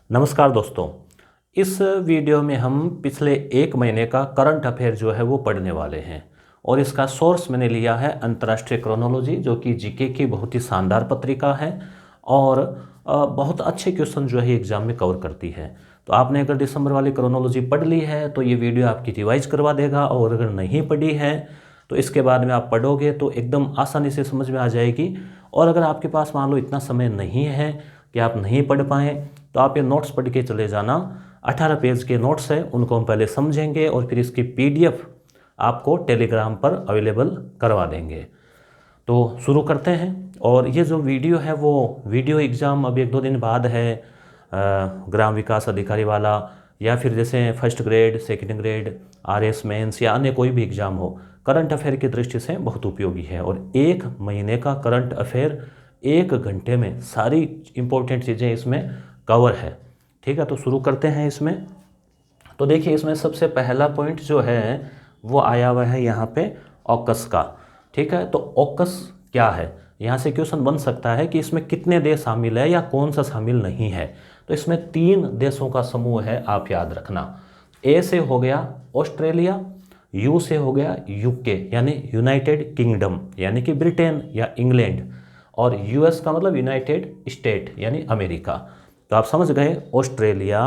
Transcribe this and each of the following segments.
नमस्कार दोस्तों। इस वीडियो में हम पिछले एक महीने का करंट अफेयर जो है वो पढ़ने वाले हैं और इसका सोर्स मैंने लिया है अंतर्राष्ट्रीय क्रोनोलॉजी, जो कि जीके की बहुत ही शानदार पत्रिका है और बहुत अच्छे क्वेश्चन जो है एग्जाम में कवर करती है। तो आपने अगर दिसंबर वाली क्रोनोलॉजी पढ़ ली है तो ये वीडियो आपकी रिवाइज करवा देगा, और अगर नहीं पढ़ी है तो इसके बाद में आप पढ़ोगे तो एकदम आसानी से समझ में आ जाएगी। और अगर आपके पास मान लो इतना समय नहीं है कि आप नहीं पढ़ पाएँ तो आप ये नोट्स पढ़ के चले जाना। 18 पेज के नोट्स हैं, उनको हम पहले समझेंगे और फिर इसकी पीडीएफ आपको टेलीग्राम पर अवेलेबल करवा देंगे। तो शुरू करते हैं। और ये जो वीडियो है वो वीडियो एग्ज़ाम अब 1-2 दिन बाद है, ग्राम विकास अधिकारी वाला या फिर जैसे first grade, second grade, RS mains या अन्य कोई भी एग्ज़ाम हो, करंट अफेयर की दृष्टि से बहुत उपयोगी है। और एक महीने का करंट अफेयर 1 घंटे में सारी इम्पोर्टेंट चीज़ें इसमें कवर है। ठीक है, तो शुरू करते हैं इसमें। तो देखिए, इसमें सबसे पहला पॉइंट जो है वो आया हुआ है यहाँ पे ऑकस का। ठीक है, तो ऑकस क्या है, यहाँ से क्वेश्चन बन सकता है कि इसमें कितने देश शामिल है या कौन सा शामिल नहीं है। तो इसमें 3 देशों का समूह है, आप याद रखना। ए से हो गया ऑस्ट्रेलिया, यू से हो गया यूके यानी यूनाइटेड किंगडम यानी कि ब्रिटेन या इंग्लैंड, और यूएस का मतलब यूनाइटेड स्टेट यानी अमेरिका। तो आप समझ गए, ऑस्ट्रेलिया,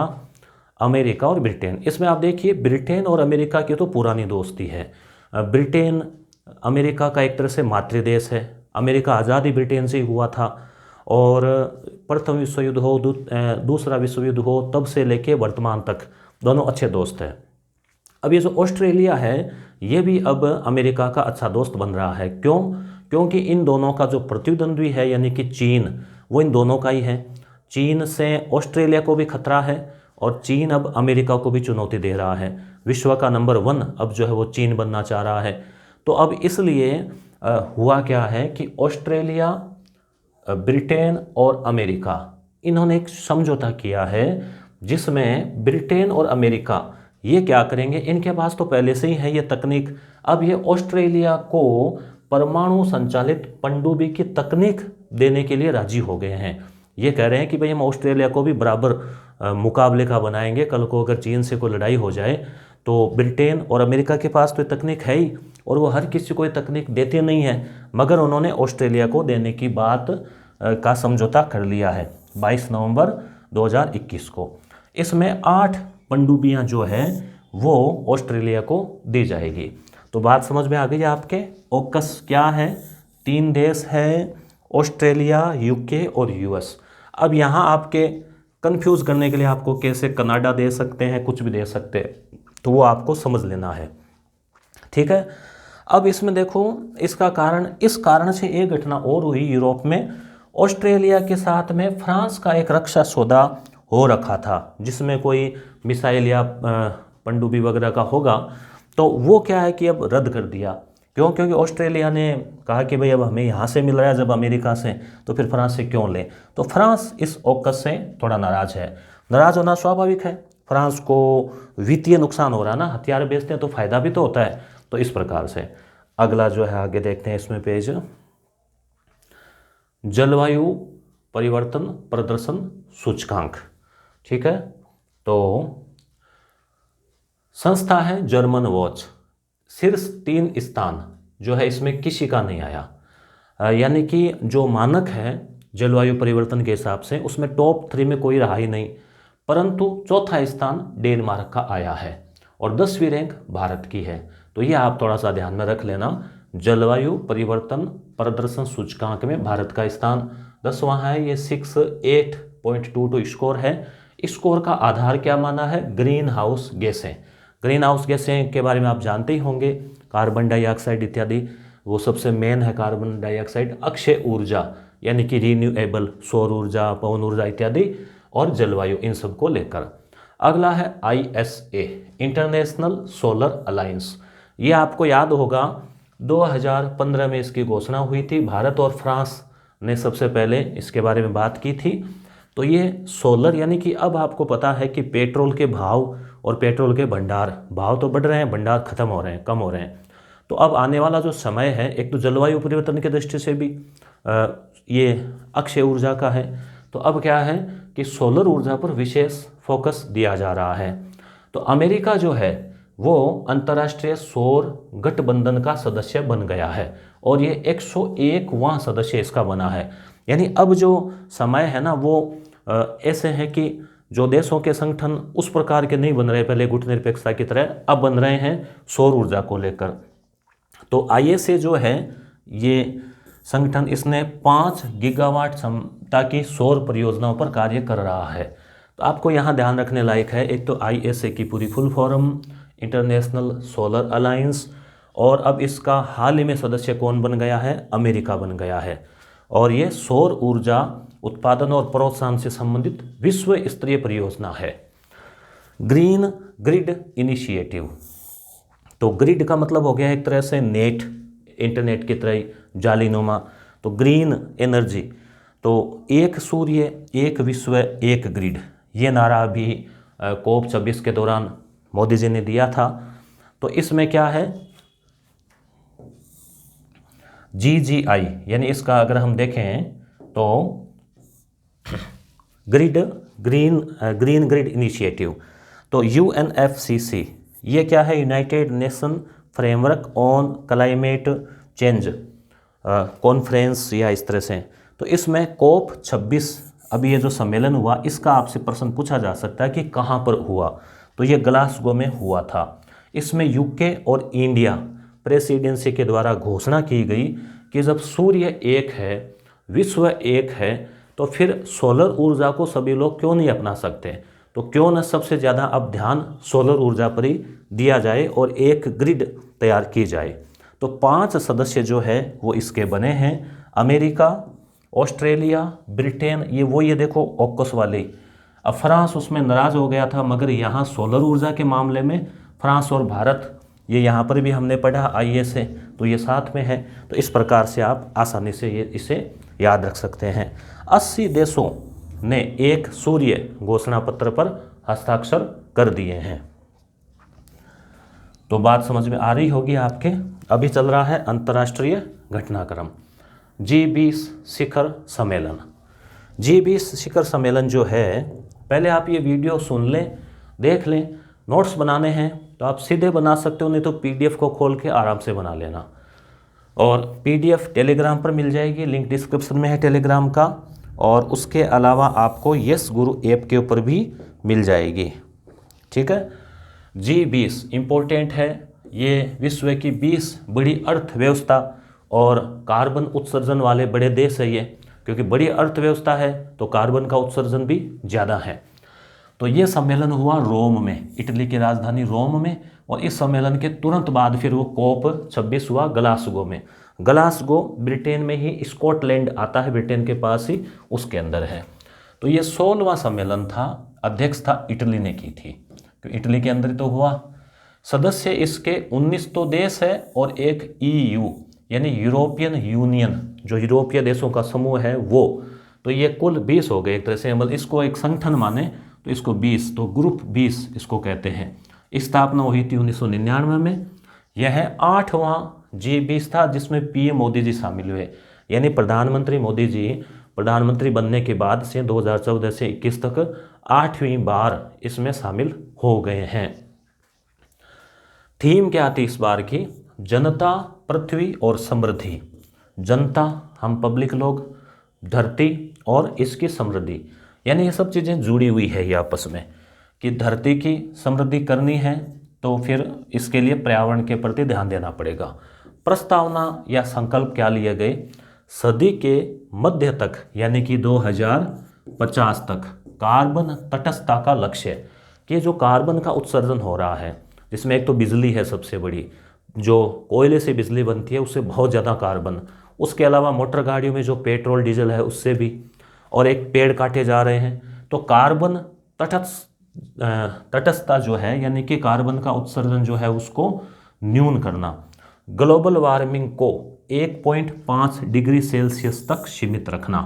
अमेरिका और ब्रिटेन। इसमें आप देखिए ब्रिटेन और अमेरिका की तो पुरानी दोस्ती है। ब्रिटेन अमेरिका का एक तरह से मातृदेश है। अमेरिका आज़ादी ब्रिटेन से ही हुआ था, और प्रथम विश्व युद्ध हो, दूसरा विश्व युद्ध हो, तब से लेके वर्तमान तक दोनों अच्छे दोस्त हैं। अब ये जो ऑस्ट्रेलिया है ये भी अब अमेरिका का अच्छा दोस्त बन रहा है। क्यों? क्योंकि इन दोनों का जो प्रतिद्वंद्वी है यानी कि चीन, वो इन दोनों का ही है। चीन से ऑस्ट्रेलिया को भी खतरा है और चीन अब अमेरिका को भी चुनौती दे रहा है। विश्व का नंबर 1 अब जो है वो चीन बनना चाह रहा है। तो अब इसलिए हुआ क्या है कि ऑस्ट्रेलिया, ब्रिटेन और अमेरिका, इन्होंने एक समझौता किया है जिसमें ब्रिटेन और अमेरिका ये क्या करेंगे, इनके पास तो पहले से ही है ये तकनीक। अब ये ऑस्ट्रेलिया को परमाणु संचालित पनडुब्बी की तकनीक देने के लिए राजी हो गए हैं। ये कह रहे हैं कि भाई हम ऑस्ट्रेलिया को भी बराबर मुकाबले का बनाएंगे। कल को अगर चीन से कोई लड़ाई हो जाए तो ब्रिटेन और अमेरिका के पास तो ये तकनीक है ही, और वो हर किसी को ये तकनीक देते नहीं है, मगर उन्होंने ऑस्ट्रेलिया को देने की बात का समझौता कर लिया है 22 नवंबर 2021 को। इसमें 8 पनडुब्बियाँ जो है वो ऑस्ट्रेलिया को दी जाएगी। तो बात समझ में आ गई आपके। ऑकस क्या है? 3 देश है, ऑस्ट्रेलिया, यूके और यूएस। अब यहाँ आपके कंफ्यूज करने के लिए आपको कैसे कनाडा दे सकते हैं, कुछ भी दे सकते हैं, तो वो आपको समझ लेना है। ठीक है, अब इसमें देखो, इसका कारण, इस कारण से एक घटना और हुई यूरोप में। ऑस्ट्रेलिया के साथ में फ्रांस का एक रक्षा सौदा हो रखा था जिसमें कोई मिसाइल या पनडुब्बी वगैरह का होगा, तो वो क्या है कि अब रद्द कर दिया। क्यों? क्योंकि ऑस्ट्रेलिया ने कहा कि भाई अब हमें यहाँ से मिल रहा है जब अमेरिका से, तो फिर फ्रांस से क्यों लें। तो फ्रांस इस ऑकस से थोड़ा नाराज है। नाराज होना स्वाभाविक है, फ्रांस को वित्तीय नुकसान हो रहा है ना, हथियार बेचते हैं तो फायदा भी तो होता है। तो इस प्रकार से अगला जो है आगे देखते हैं इसमें पेज, जलवायु परिवर्तन प्रदर्शन सूचकांक। ठीक है, तो संस्था है जर्मन वॉच। शीर्ष 3 स्थान जो है इसमें किसी का नहीं आया, यानी कि जो मानक है जलवायु परिवर्तन के हिसाब से उसमें टॉप 3 में कोई रहा ही नहीं, परंतु चौथा स्थान डेनमार्क का आया है और 10वीं रैंक भारत की है। तो ये आप थोड़ा सा ध्यान में रख लेना, जलवायु परिवर्तन प्रदर्शन सूचकांक में भारत का स्थान 10वां है। ये 68.22 स्कोर है। स्कोर का आधार क्या माना है? ग्रीन हाउस गैसें। ग्रीन हाउस गैसें के बारे में आप जानते ही होंगे, कार्बन डाइऑक्साइड इत्यादि। वो सबसे मेन है कार्बन डाइऑक्साइड, अक्षय ऊर्जा यानी कि रीन्यूएबल, सौर ऊर्जा, पवन ऊर्जा इत्यादि, और जलवायु, इन सब को लेकर। अगला है ISA, इंटरनेशनल सोलर अलायंस। ये आपको याद होगा 2015 में इसकी घोषणा हुई थी। भारत और फ्रांस ने सबसे पहले इसके बारे में बात की थी। तो ये सोलर यानी कि अब आपको पता है कि पेट्रोल के भाव और पेट्रोल के भंडार, भाव तो बढ़ रहे हैं, भंडार खत्म हो रहे हैं, कम हो रहे हैं। तो अब आने वाला जो समय है, एक तो जलवायु परिवर्तन की दृष्टि से भी ये अक्षय ऊर्जा का है, तो अब क्या है कि सोलर ऊर्जा पर विशेष फोकस दिया जा रहा है। तो अमेरिका जो है वो अंतर्राष्ट्रीय सौर गठबंधन का सदस्य बन गया है और ये 101वां सदस्य इसका बना है। यानी अब जो समय है ना वो ऐसे है कि जो देशों के संगठन उस प्रकार के नहीं बन रहे पहले गुटनिरपेक्षता की तरह, अब बन रहे हैं सौर ऊर्जा को लेकर। तो ISA जो है ये संगठन, इसने 5 गीगावाट क्षमता की सौर परियोजनाओं पर कार्य कर रहा है। तो आपको यहाँ ध्यान रखने लायक है, एक तो ISA की पूरी full form international solar alliance, और अब इसका हाल ही में सदस्य कौन बन गया है, अमेरिका बन गया है। और ये सौर ऊर्जा उत्पादन और प्रोत्साहन से संबंधित विश्व स्तरीय परियोजना है। ग्रीन ग्रिड इनिशिएटिव, तो ग्रिड का मतलब हो गया एक तरह से नेट, इंटरनेट की तरह जालीनुमा। तो ग्रीन एनर्जी, तो एक सूर्य एक विश्व एक ग्रिड, ये नारा भी COP 26 के दौरान मोदी जी ने दिया था। तो इसमें क्या है, GGI, यानी इसका अगर हम देखें तो ग्रीन ग्रिड इनिशिएटिव, तो UNFCC, ये क्या है, United nation framework on climate change conference या इस तरह से। तो इसमें COP 26 अभी ये जो सम्मेलन हुआ, इसका आपसे प्रश्न पूछा जा सकता है कि कहाँ पर हुआ। तो ये ग्लासगो में हुआ था। इसमें UK और इंडिया प्रेसिडेंसी के द्वारा घोषणा की गई कि जब सूर्य एक है, विश्व एक है, तो फिर सोलर ऊर्जा को सभी लोग क्यों नहीं अपना सकते। तो क्यों न सबसे ज़्यादा अब ध्यान सोलर ऊर्जा पर ही दिया जाए और एक ग्रिड तैयार की जाए। तो 5 सदस्य जो है वो इसके बने हैं, अमेरिका, ऑस्ट्रेलिया, ब्रिटेन, ये देखो ऑकस वाली। अब फ्रांस उसमें नाराज़ हो गया था, मगर यहाँ सोलर ऊर्जा के मामले में फ्रांस और भारत, ये यहाँ पर भी हमने पढ़ा ISA, तो ये साथ में है। तो इस प्रकार से आप आसानी से इसे याद रख सकते हैं। 80 देशों ने एक सूर्य घोषणा पत्र पर हस्ताक्षर कर दिए हैं। तो बात समझ में आ रही होगी आपके। अभी चल रहा है अंतर्राष्ट्रीय घटनाक्रम G20 शिखर सम्मेलन। G20 शिखर सम्मेलन जो है, पहले आप ये वीडियो सुन लें, देख लें। नोट्स बनाने हैं तो आप सीधे बना सकते हो, नहीं तो PDF को खोल के आराम से बना लेना। और PDF टेलीग्राम पर मिल जाएगी, लिंक डिस्क्रिप्शन में है टेलीग्राम का। और उसके अलावा आपको यस गुरु ऐप के ऊपर भी मिल जाएगी, ठीक है। G20 इम्पोर्टेंट है, ये विश्व की 20 बड़ी अर्थव्यवस्था और कार्बन उत्सर्जन वाले बड़े देश है ये, क्योंकि बड़ी अर्थव्यवस्था है तो कार्बन का उत्सर्जन भी ज़्यादा है। तो ये सम्मेलन हुआ रोम में, इटली की राजधानी रोम में। और इस सम्मेलन के तुरंत बाद फिर वो COP 26 हुआ ग्लासगो में। ग्लासगो ब्रिटेन में ही, स्कॉटलैंड आता है ब्रिटेन के पास ही, उसके अंदर है। तो ये 16वां सम्मेलन था, अध्यक्षता इटली ने की थी, क्योंकि इटली के अंदर तो हुआ। सदस्य इसके 19 तो देश है और एक EU यानी यूरोपियन यूनियन, जो यूरोपीय देशों का समूह है वो। तो ये कुल 20 हो गए एक तरह से, मतलब इसको एक संगठन माने तो इसको 20, तो ग्रुप 20 इसको कहते हैं। स्थापना हुई थी 1999 में। यह 8वां G20 था जिसमें PM मोदी जी शामिल हुए, यानी प्रधानमंत्री मोदी जी प्रधानमंत्री बनने के बाद से 2014 से 21 तक 8वीं बार इसमें शामिल हो गए हैं। थीम क्या थी इस बार की, जनता, पृथ्वी और समृद्धि। जनता, हम पब्लिक लोग, धरती और इसकी समृद्धि, यानी ये सब चीज़ें जुड़ी हुई है ये आपस में, कि धरती की समृद्धि करनी है तो फिर इसके लिए पर्यावरण के प्रति ध्यान देना पड़ेगा। प्रस्तावना या संकल्प क्या लिए गए, सदी के मध्य तक यानी कि 2050 तक कार्बन तटस्थता का लक्ष्य, कि जो कार्बन का उत्सर्जन हो रहा है, जिसमें एक तो बिजली है सबसे बड़ी, जो कोयले से बिजली बनती है उससे बहुत ज़्यादा कार्बन, उसके अलावा मोटर गाड़ियों में जो पेट्रोल डीजल है उससे भी, और एक पेड़ काटे जा रहे हैं। तो कार्बन तटस्थता जो है, यानी कि कार्बन का उत्सर्जन जो है उसको न्यून करना। ग्लोबल वार्मिंग को 1.5 डिग्री सेल्सियस तक सीमित रखना,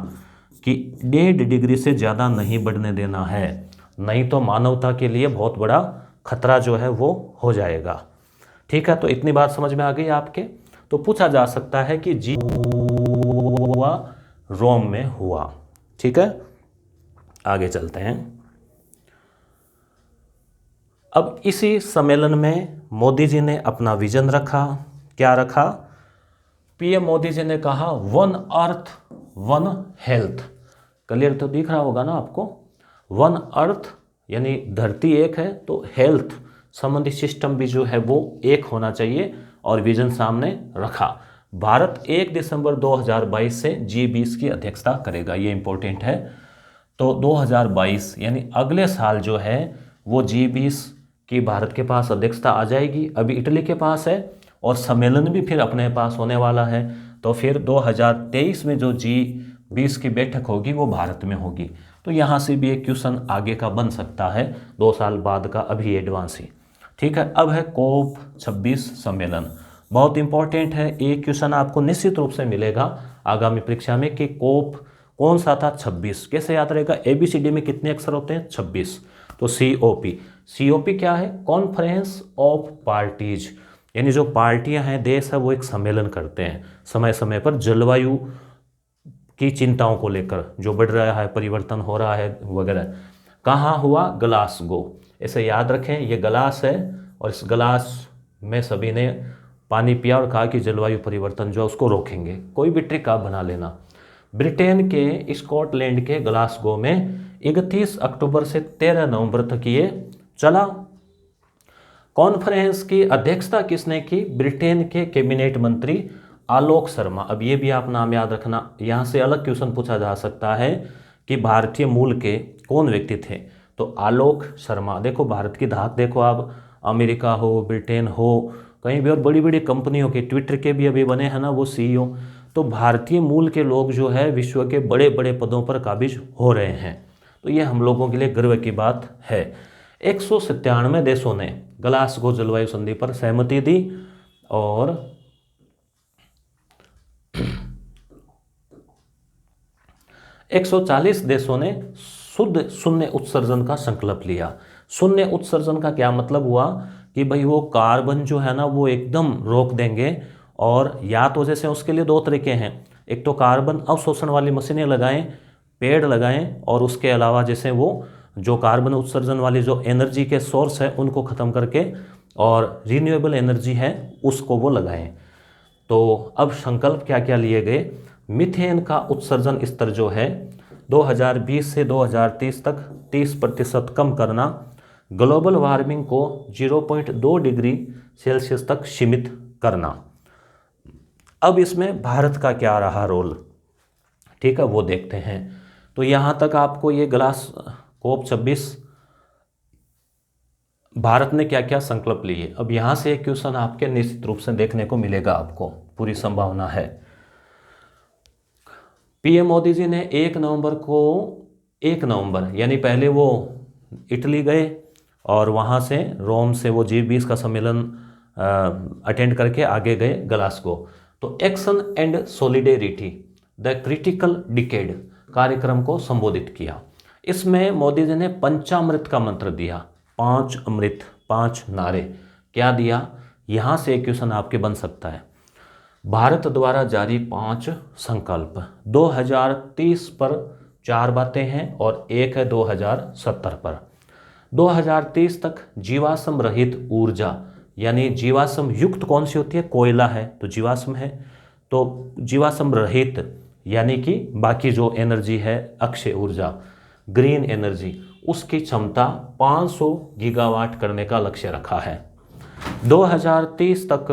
कि 1.5 डिग्री से ज़्यादा नहीं बढ़ने देना है, नहीं तो मानवता के लिए बहुत बड़ा खतरा जो है वो हो जाएगा। ठीक है, तो इतनी बात समझ में आ गई आपके। तो पूछा जा सकता है कि जी हुआ रोम में हुआ, ठीक है। आगे चलते हैं। अब इसी सम्मेलन में मोदी जी ने अपना विजन रखा। क्या रखा? पीएम मोदी जी ने कहा one earth one health. Clear तो दिख रहा होगा ना आपको। वन अर्थ यानी धरती एक है, तो हेल्थ संबंधी सिस्टम भी जो है वो एक होना चाहिए, और विजन सामने रखा। भारत 1 दिसंबर 2022 से G20 की अध्यक्षता करेगा, ये इंपॉर्टेंट है। तो 2022 यानी अगले साल जो है वो G20 की भारत के पास अध्यक्षता आ जाएगी। अभी इटली के पास है, और सम्मेलन भी फिर अपने पास होने वाला है। तो फिर 2023 में जो G20 की बैठक होगी वो भारत में होगी। तो यहाँ से भी एक क्वेश्चन आगे का बन सकता है, 2 साल बाद का, अभी एडवांस ही। ठीक है। अब है COP26 सम्मेलन, बहुत इंपॉर्टेंट है। एक क्वेश्चन आपको निश्चित रूप से मिलेगा आगामी परीक्षा में कि कोप कौन सा था? 26। कैसे याद रहेगा? ABCD में कितने अक्षर होते हैं? 26। तो COP क्या है? कॉन्फ्रेंस ऑफ पार्टीज, यानी जो पार्टियां हैं, देश है, वो एक सम्मेलन करते हैं समय समय पर जलवायु की चिंताओं को लेकर, जो बढ़ रहा है, परिवर्तन हो रहा है वगैरह। कहाँ हुआ? ग्लासगो। ऐसे याद रखें, ये ग्लास है, और इस ग्लास में सभी ने पानी पिया और कहा कि जलवायु परिवर्तन जो है उसको रोकेंगे। कोई भी ट्रिक आप बना लेना। ब्रिटेन के स्कॉटलैंड के ग्लासगो में 31 अक्टूबर से 13 नवंबर तक ये चला। कॉन्फ्रेंस की अध्यक्षता किसने की? ब्रिटेन के कैबिनेट मंत्री आलोक शर्मा। अब ये भी आप नाम याद रखना, यहाँ से अलग क्वेश्चन पूछा जा सकता है कि भारतीय मूल के कौन व्यक्ति थे। तो आलोक शर्मा। देखो भारत की धाक देखो आप, अमेरिका हो, ब्रिटेन हो, कहीं भी, और बड़ी बड़ी कंपनियों के, ट्विटर के भी अभी बने हैं ना वो CEO। तो भारतीय मूल के लोग जो है विश्व के बड़े बड़े पदों पर काबिज हो रहे हैं। तो ये हम लोगों के लिए गर्व की बात है। 197 देशों ने ग्लासगो जलवायु संधि पर सहमति दी, और 140 देशों ने शुद्ध शून्य उत्सर्जन का संकल्प लिया। शून्य उत्सर्जन का क्या मतलब हुआ कि भाई वो कार्बन जो है ना वो एकदम रोक देंगे। और या तो जैसे उसके लिए 2 तरीके हैं, एक तो कार्बन अवशोषण वाली मशीनें लगाएं, पेड़ लगाएं, और उसके अलावा जैसे वो जो कार्बन उत्सर्जन वाली जो एनर्जी के सोर्स है उनको ख़त्म करके और रिन्यूएबल एनर्जी है उसको वो लगाएं। तो अब संकल्प क्या क्या लिए गए? मीथेन का उत्सर्जन स्तर जो है 2020 से 2030 तक 30% कम करना, ग्लोबल वार्मिंग को 0.2 डिग्री सेल्सियस तक सीमित करना। अब इसमें भारत का क्या रहा रोल, ठीक है, वो देखते हैं। तो यहाँ तक आपको ये COP26 भारत ने क्या क्या संकल्प लिए। अब यहाँ से एक क्वेश्चन आपके निश्चित रूप से देखने को मिलेगा, आपको पूरी संभावना है। पीएम मोदी जी ने 1 नवंबर यानी पहले वो इटली गए, और वहाँ से रोम से वो G20 का सम्मेलन अटेंड करके आगे गए ग्लासगो। तो action and solidarity the critical decade कार्यक्रम को संबोधित किया। इसमें मोदी जी ने पंचामृत का मंत्र दिया, 5 अमृत, 5 नारे। क्या दिया? यहाँ से एक क्वेश्चन आपके बन सकता है। भारत द्वारा जारी 5 संकल्प, 2030 पर 4 बातें हैं और एक है 2070 पर। 2030 तक जीवाश्म रहित ऊर्जा, यानी जीवाश्म युक्त कौन सी होती है? कोयला है तो जीवाश्म है, तो जीवाश्म रहित यानी कि बाकी जो एनर्जी है अक्षय ऊर्जा, ग्रीन एनर्जी, उसकी क्षमता 500 गीगावाट करने का लक्ष्य रखा है। 2030 तक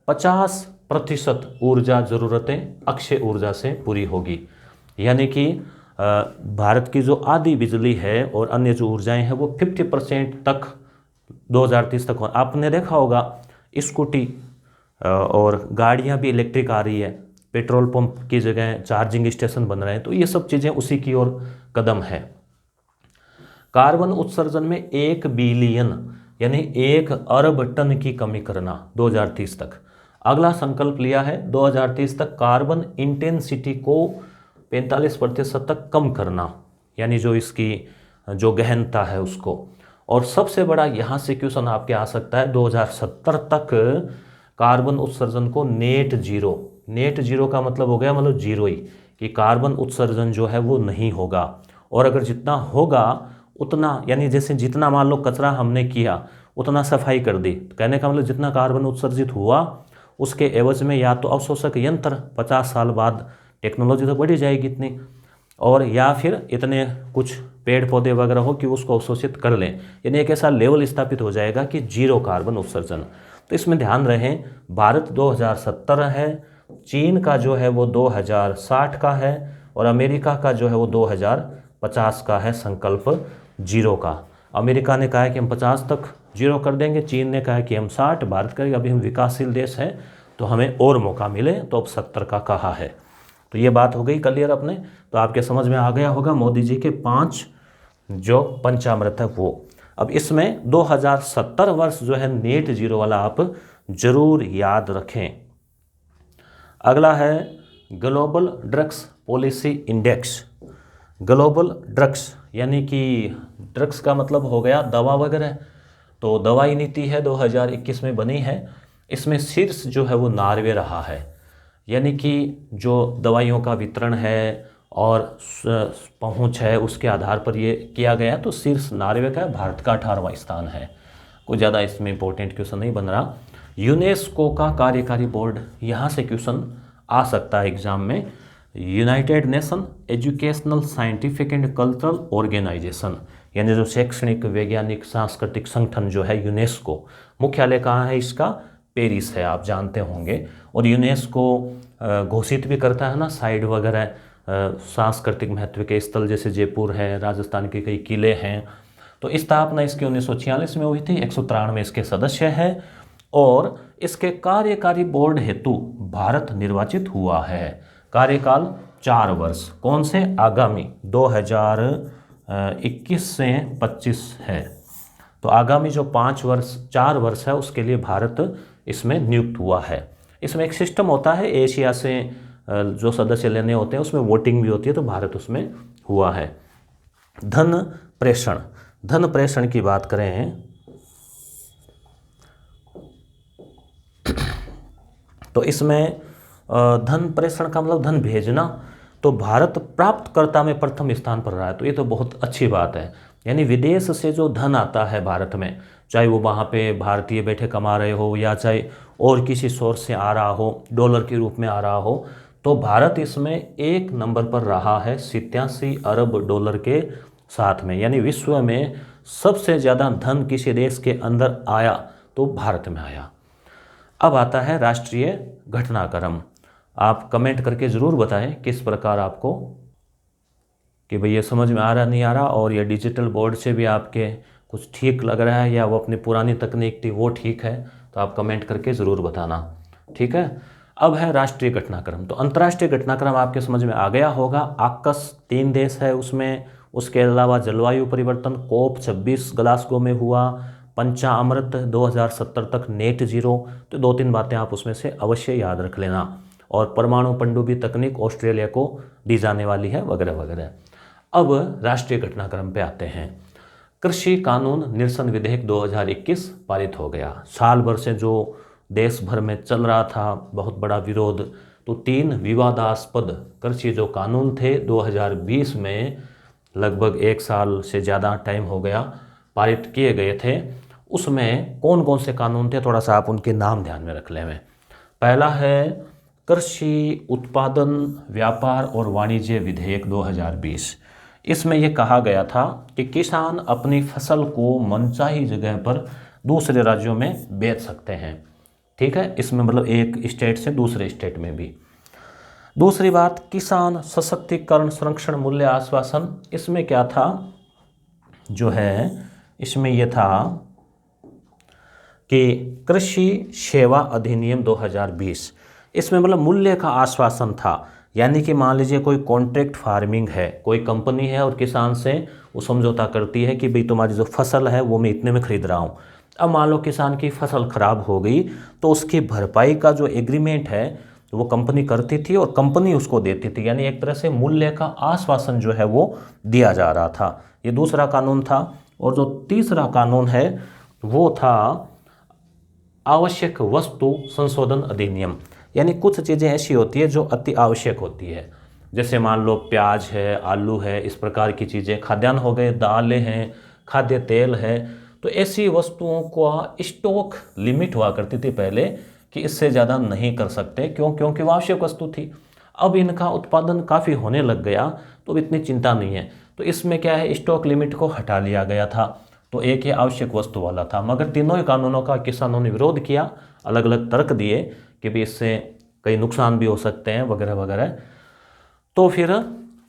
50% ऊर्जा ज़रूरतें अक्षय ऊर्जा से पूरी होगी, यानी कि भारत की जो आधी बिजली है और अन्य जो ऊर्जाएं हैं वो 50% तक 2030 तक हो। आपने देखा होगा स्कूटी और गाड़ियां भी इलेक्ट्रिक आ रही है, पेट्रोल पंप की जगह चार्जिंग स्टेशन बन रहे हैं, तो ये सब चीज़ें उसी की ओर कदम है। कार्बन उत्सर्जन में 1 बिलियन यानी 1 अरब टन की कमी करना 2030 तक। अगला संकल्प लिया है 2030 तक कार्बन इंटेंसिटी को 45% तक कम करना, यानी जो इसकी जो गहनता है उसको। और सबसे बड़ा यहाँ से क्वेश्चन आपके आ सकता है, 2070 तक कार्बन उत्सर्जन को नेट जीरो का मतलब हो गया मतलब जीरो ही, कि कार्बन उत्सर्जन जो है वो नहीं होगा। और अगर जितना होगा उतना, यानी जैसे जितना मान लो कचरा हमने किया उतना सफाई कर दी, तो कहने का मतलब जितना कार्बन उत्सर्जित हुआ उसके एवज में या तो अवशोषक यंत्र 50 साल बाद, टेक्नोलॉजी तो बढ़ी जाएगी इतनी, और या फिर इतने कुछ पेड़ पौधे वगैरह हो कि उसको अवशोषित कर लें, यानी एक ऐसा लेवल स्थापित हो जाएगा कि जीरो कार्बन उत्सर्जन। तो इसमें ध्यान रहे भारत 2070 है, चीन का जो है वो 2060 का है, और अमेरिका का जो है वो 2050 का है संकल्प जीरो का। अमेरिका ने कहा है कि हम 50 तक जीरो कर देंगे, चीन ने कहा है कि हम 60, भारत करेगा अभी हम विकासशील देश हैं तो हमें और मौका मिले, तो अब 70 का कहा है। तो ये बात हो गई क्लियर अपने, तो आपके समझ में आ गया होगा मोदी जी के 5 जो पंचामृत है वो। अब इसमें 2070 वर्ष जो है नेट जीरो वाला आप जरूर याद रखें। अगला है global drugs policy index. Global drugs यानी कि ड्रग्स का मतलब हो गया दवा वगैरह, तो दवाई नीति है 2021 में बनी है। इसमें शीर्ष जो है वो नॉर्वे रहा है, यानी कि जो दवाइयों का वितरण है और पहुंच है उसके आधार पर ये किया गया, तो शीर्ष नॉर्वे का है, भारत का 18वां स्थान है। कोई ज़्यादा इसमें इंपॉर्टेंट क्वेश्चन नहीं बन रहा। यूनेस्को का कार्यकारी बोर्ड, यहाँ से क्वेश्चन आ सकता है एग्जाम में। United Nation Educational Scientific and Cultural Organisation, यानी जो शैक्षणिक वैज्ञानिक सांस्कृतिक संगठन जो है यूनेस्को, मुख्यालय कहाँ है इसका? पेरिस है, आप जानते होंगे। और यूनेस्को घोषित भी करता है ना साइट वगैरह, सांस्कृतिक महत्व के स्थल जैसे जयपुर है, राजस्थान के कई किले हैं। तो स्थापना इसकी 1946 में हुई थी, 193 इसके सदस्य हैं, और इसके कार्यकारी बोर्ड हेतु भारत निर्वाचित हुआ है। कार्यकाल 4 वर्ष, कौन से? आगामी 2021 से 25 है। तो आगामी जो 4 वर्ष है उसके लिए भारत इसमें नियुक्त हुआ है। इसमें एक सिस्टम होता है, एशिया से जो सदस्य लेने होते हैं उसमें वोटिंग भी होती है, तो भारत उसमें हुआ है। धन प्रेषण, धन प्रेषण की बात करें तो इसमें धन प्रेषण का मतलब धन भेजना, तो भारत प्राप्तकर्ता में प्रथम स्थान पर रहा है, तो ये तो बहुत अच्छी बात है। यानी विदेश से जो धन आता है भारत में, चाहे वो वहाँ पे भारतीय बैठे कमा रहे हो या चाहे और किसी सोर्स से आ रहा हो, डॉलर के रूप में आ रहा हो, तो भारत इसमें 1 नंबर पर रहा है 87 अरब डॉलर के साथ में। यानी विश्व में सबसे ज़्यादा धन किसी देश के अंदर आया तो भारत में आया। अब आता है राष्ट्रीय घटनाक्रम। आप कमेंट करके ज़रूर बताएं किस प्रकार आपको, कि भाई ये समझ में आ रहा नहीं आ रहा, और ये डिजिटल बोर्ड से भी आपके कुछ ठीक लग रहा है या वो अपनी पुरानी तकनीक थी वो ठीक है, तो आप कमेंट करके ज़रूर बताना, ठीक है। अब है राष्ट्रीय घटनाक्रम। तो अंतर्राष्ट्रीय घटनाक्रम आपके समझ में आ गया होगा। AUKUS 3 देश है उसमें, उसके अलावा जलवायु परिवर्तन COP26 ग्लासगो में हुआ, पंचामृत 2070 तक नेट जीरो, तो 2-3 बातें आप उसमें से अवश्य याद रख लेना, और परमाणु पनडुब्बी तकनीक ऑस्ट्रेलिया को दी जाने वाली है, वगैरह वगैरह। अब राष्ट्रीय घटनाक्रम पे आते हैं। कृषि कानून निरसन विधेयक 2021 पारित हो गया। साल भर से जो देश भर में चल रहा था बहुत बड़ा विरोध, तो 3 विवादास्पद कृषि जो कानून थे 2020 में, लगभग 1 साल से ज़्यादा टाइम हो गया, पारित किए गए थे। उसमें कौन कौन से कानून थे, थोड़ा सा आप उनके नाम ध्यान में रख लें। पहला है कृषि उत्पादन व्यापार और वाणिज्य विधेयक 2020। इसमें यह कहा गया था कि किसान अपनी फसल को मनचाही जगह पर दूसरे राज्यों में बेच सकते हैं, ठीक है। इसमें मतलब एक स्टेट से दूसरे स्टेट में भी। दूसरी बात, किसान सशक्तिकरण संरक्षण मूल्य आश्वासन। इसमें क्या था, जो है इसमें यह था कि कृषि सेवा अधिनियम 2020, इसमें मतलब मूल्य का आश्वासन था। यानी कि मान लीजिए कोई कॉन्ट्रैक्ट फार्मिंग है, कोई कंपनी है और किसान से वो समझौता करती है कि भाई तुम्हारी जो फसल है वो मैं इतने में खरीद रहा हूँ। अब मान लो किसान की फसल खराब हो गई, तो उसकी भरपाई का जो एग्रीमेंट है वो कंपनी करती थी और कंपनी उसको देती थी। यानी एक तरह से मूल्य का आश्वासन जो है वो दिया जा रहा था। ये दूसरा कानून था। और जो तीसरा कानून है वो था आवश्यक वस्तु संशोधन अधिनियम। यानी कुछ चीज़ें ऐसी होती है जो अति आवश्यक होती है, जैसे मान लो प्याज है, आलू है, इस प्रकार की चीज़ें, खाद्यान्न हो गए, दालें हैं, खाद्य तेल है। तो ऐसी वस्तुओं को स्टॉक लिमिट हुआ करती थी पहले कि इससे ज़्यादा नहीं कर सकते, क्योंकि वो आवश्यक वस्तु थी। अब इनका उत्पादन काफ़ी होने लग गया तो अब इतनी चिंता नहीं है। तो इसमें क्या है, स्टॉक लिमिट को हटा लिया गया था। तो एक ये आवश्यक वस्तु वाला था, मगर तीनों ही कानूनों का किसानों ने विरोध किया, अलग अलग तर्क दिए कि भी इससे कई नुकसान भी हो सकते हैं वगैरह वगैरह। तो फिर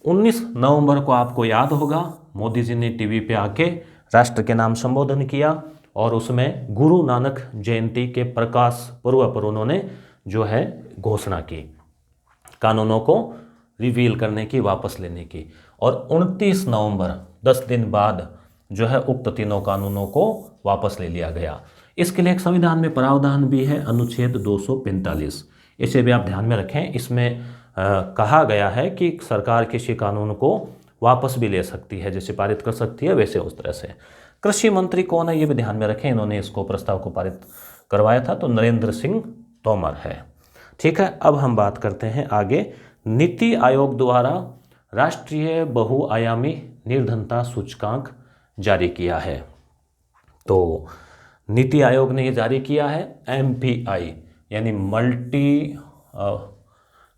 19 नवंबर को आपको याद होगा, मोदी जी ने टीवी पे आके राष्ट्र के नाम संबोधन किया और उसमें गुरु नानक जयंती के प्रकाश पर्व पर उन्होंने जो है घोषणा की, कानूनों को रिवील करने की, वापस लेने की। और 29 नवंबर 10 दिन बाद जो है उक्त तीनों कानूनों को वापस ले लिया गया। इसके लिए एक संविधान में प्रावधान भी है, अनुच्छेद 245, इसे भी आप ध्यान में रखें। इसमें कहा गया है कि सरकार किसी कानून को वापस भी ले सकती है, जैसे पारित कर सकती है वैसे उस तरह से। कृषि मंत्री कौन है ये भी ध्यान में रखें, इन्होंने इसको प्रस्ताव को पारित करवाया था, तो नरेंद्र सिंह तोमर है। ठीक है, अब हम बात करते हैं आगे। नीति आयोग द्वारा राष्ट्रीय बहुआयामी निर्धनता सूचकांक जारी किया है। तो नीति आयोग ने ये जारी किया है MPI, यानी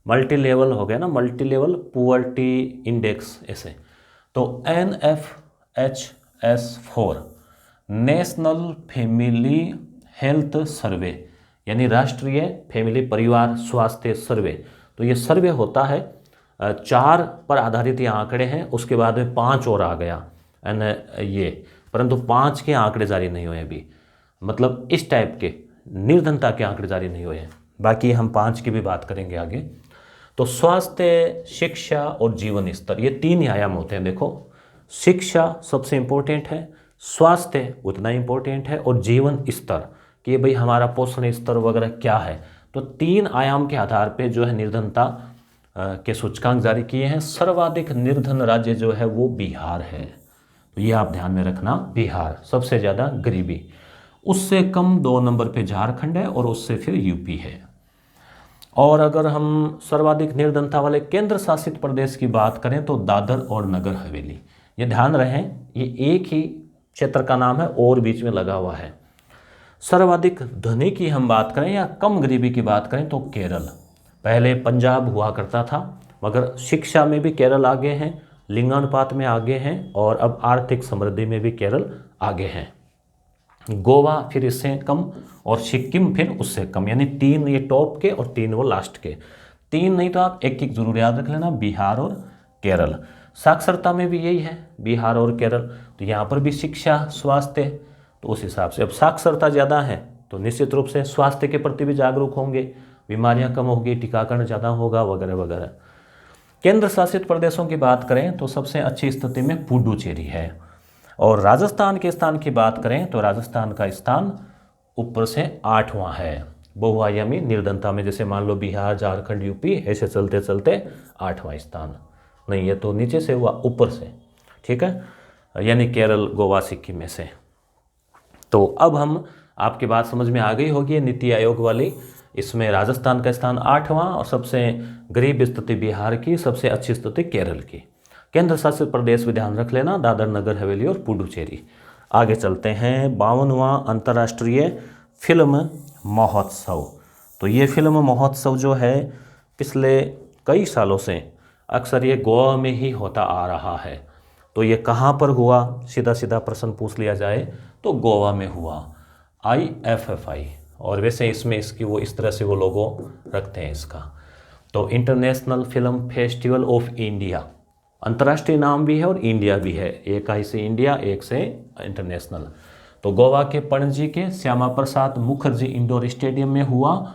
मल्टी लेवल हो गया ना, मल्टी लेवल पुअर्टी इंडेक्स ऐसे। तो NFHS4 national family health survey, यानी राष्ट्रीय फैमिली परिवार स्वास्थ्य सर्वे। तो ये सर्वे होता है 4 पर आधारित ये आंकड़े हैं, उसके बाद में 5 और आ गया ये, परंतु 5 के आंकड़े जारी नहीं हुए अभी, मतलब इस टाइप के निर्धनता के आंकड़े जारी नहीं हुए हैं। बाकी हम 5 की भी बात करेंगे आगे। तो स्वास्थ्य, शिक्षा और जीवन स्तर, ये 3 ही आयाम होते हैं। देखो, शिक्षा सबसे इम्पोर्टेंट है, स्वास्थ्य उतना इम्पोर्टेंट है, और जीवन स्तर कि भाई हमारा पोषण स्तर वगैरह क्या है। तो 3 आयाम के आधार पे जो है निर्धनता के सूचकांक जारी किए हैं। सर्वाधिक निर्धन राज्य जो है वो बिहार है, तो ये आप ध्यान में रखना, बिहार सबसे ज़्यादा गरीबी। उससे कम 2 नंबर पे झारखंड है और उससे फिर यूपी है। और अगर हम सर्वाधिक निर्धनता वाले केंद्र शासित प्रदेश की बात करें तो दादर और नगर हवेली। ये ध्यान रहे, ये एक ही क्षेत्र का नाम है और बीच में लगा हुआ है। सर्वाधिक धनी की हम बात करें या कम गरीबी की बात करें तो केरल। पहले पंजाब हुआ करता था, मगर शिक्षा में भी केरल आगे हैं, लिंगानुपात में आगे हैं, और अब आर्थिक समृद्धि में भी केरल आगे हैं। गोवा फिर इससे कम, और सिक्किम फिर उससे कम, यानी 3 ये टॉप के और 3 वो लास्ट के। 3 नहीं तो आप एक एक जरूर याद रख लेना, बिहार और केरल। साक्षरता में भी यही है, बिहार और केरल। तो यहाँ पर भी शिक्षा, स्वास्थ्य, तो उस हिसाब से अब साक्षरता ज़्यादा है तो निश्चित रूप से स्वास्थ्य के प्रति भी जागरूक होंगे, बीमारियां कम होगी, टीकाकरण ज़्यादा होगा वगैरह वगैरह। केंद्र शासित प्रदेशों की बात करें तो सबसे अच्छी स्थिति में पुडुचेरी है। और राजस्थान के स्थान की बात करें तो राजस्थान का स्थान ऊपर से 8वां है बहुआयामी निर्धनता में। जैसे मान लो बिहार, झारखंड, यूपी, ऐसे चलते चलते 8वां स्थान, नहीं ये तो नीचे से हुआ, ऊपर से, ठीक है, यानी केरल, गोवा, सिक्किम में से। तो अब हम, आपकी बात समझ में आ गई होगी नीति आयोग वाली। इसमें राजस्थान का स्थान 8वां और सबसे गरीब स्थिति बिहार की, सबसे अच्छी स्थिति केरल की। केंद्र शासित प्रदेश भी ध्यान रख लेना, दादर नगर हवेली और पुडुचेरी। आगे चलते हैं, 52वां अंतर्राष्ट्रीय फिल्म महोत्सव। तो ये फिल्म महोत्सव जो है पिछले कई सालों से अक्सर ये गोवा में ही होता आ रहा है। तो ये कहाँ पर हुआ, सीधा सीधा प्रश्न पूछ लिया जाए तो गोवा में हुआ, IFFI। और वैसे इसमें इसकी वो इस तरह से वो लोगो रखते हैं इसका। तो international film festival of India, अंतर्राष्ट्रीय नाम भी है और इंडिया भी है, एक आई से इंडिया, एक से इंटरनेशनल। तो गोवा के पणजी के श्यामा प्रसाद मुखर्जी इंडोर स्टेडियम में हुआ।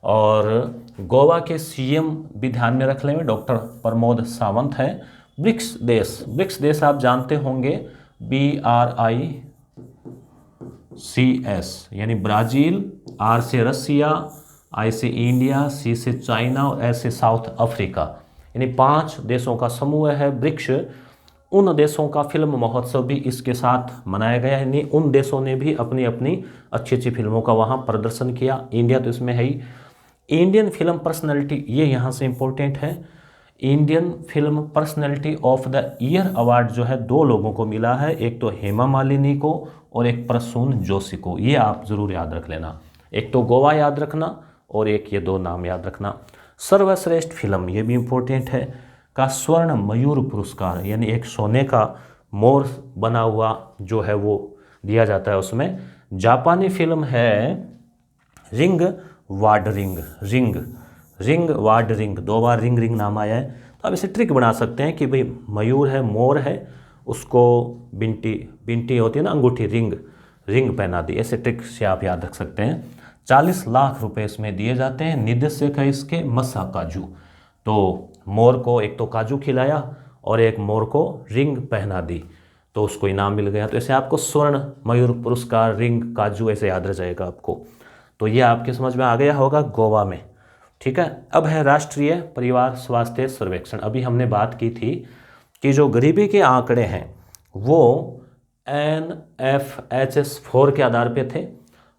और गोवा के CM भी ध्यान में रख लें, डॉक्टर प्रमोद सावंत हैं। ब्रिक्स देश आप जानते होंगे, BRICS, यानी ब्राज़ील, R से रसिया, I से इंडिया, C से चाइना और S से साउथ अफ्रीका, यानी 5 देशों का समूह है ब्रिक्स। उन देशों का फिल्म महोत्सव भी इसके साथ मनाया गया है, यानी उन देशों ने भी अपनी अपनी अच्छी अच्छी फिल्मों का वहाँ प्रदर्शन किया। इंडिया तो इसमें है ही। इंडियन फिल्म पर्सनैलिटी, ये यहाँ से इम्पोर्टेंट है। Indian film personality of the year award जो है 2 लोगों को मिला है, एक तो हेमा मालिनी को और एक प्रसून जोशी को। ये आप ज़रूर याद रख लेना, एक तो गोवा याद रखना और एक ये 2 नाम याद रखना। सर्वश्रेष्ठ फिल्म, ये भी इम्पोर्टेंट है, का स्वर्ण मयूर पुरस्कार यानी एक सोने का मोर बना हुआ जो है वो दिया जाता है उसमें। जापानी फिल्म है रिंग वार्डरिंग, रिंग वार्डरिंग, 2 बार रिंग रिंग नाम आया है। तो आप इसे ट्रिक बना सकते हैं कि भाई मयूर है, मोर है, उसको बिंटी होती है ना अंगूठी, रिंग पहना दी। ऐसे ट्रिक से आप याद रख सकते हैं। 40 लाख रुपए इसमें दिए जाते हैं। निर्देशक है इसके मसाकाजू। तो मोर को एक तो काजू खिलाया और एक मोर को रिंग पहना दी तो उसको इनाम मिल गया। तो ऐसे आपको स्वर्ण मयूर पुरस्कार, रिंग, काजू ऐसे याद रह जाएगा आपको। तो ये आपके समझ में आ गया होगा गोवा में। ठीक है, अब है राष्ट्रीय परिवार स्वास्थ्य सर्वेक्षण। अभी हमने बात की थी कि जो गरीबी के आंकड़े हैं वो NFHS4 के आधार पे थे।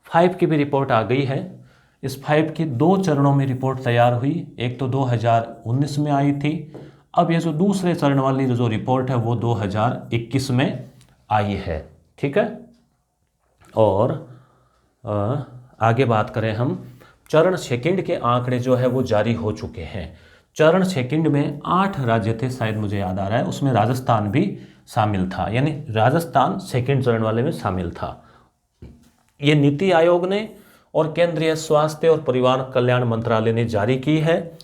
5 की भी रिपोर्ट आ गई है। इस 5 की 2 चरणों में रिपोर्ट तैयार हुई। एक तो 2019 में आई थी, अब ये जो दूसरे चरण वाली जो रिपोर्ट है वो 2021 में आई है। ठीक है, और आगे बात करें हम, चरण सेकंड के आंकड़े जो है वो जारी हो चुके हैं। चरण सेकंड में 8 राज्य थे, शायद मुझे याद आ रहा है, उसमें राजस्थान भी शामिल था, यानी राजस्थान सेकंड चरण वाले में शामिल था। ये नीति आयोग ने और केंद्रीय स्वास्थ्य और परिवार कल्याण मंत्रालय ने जारी की है।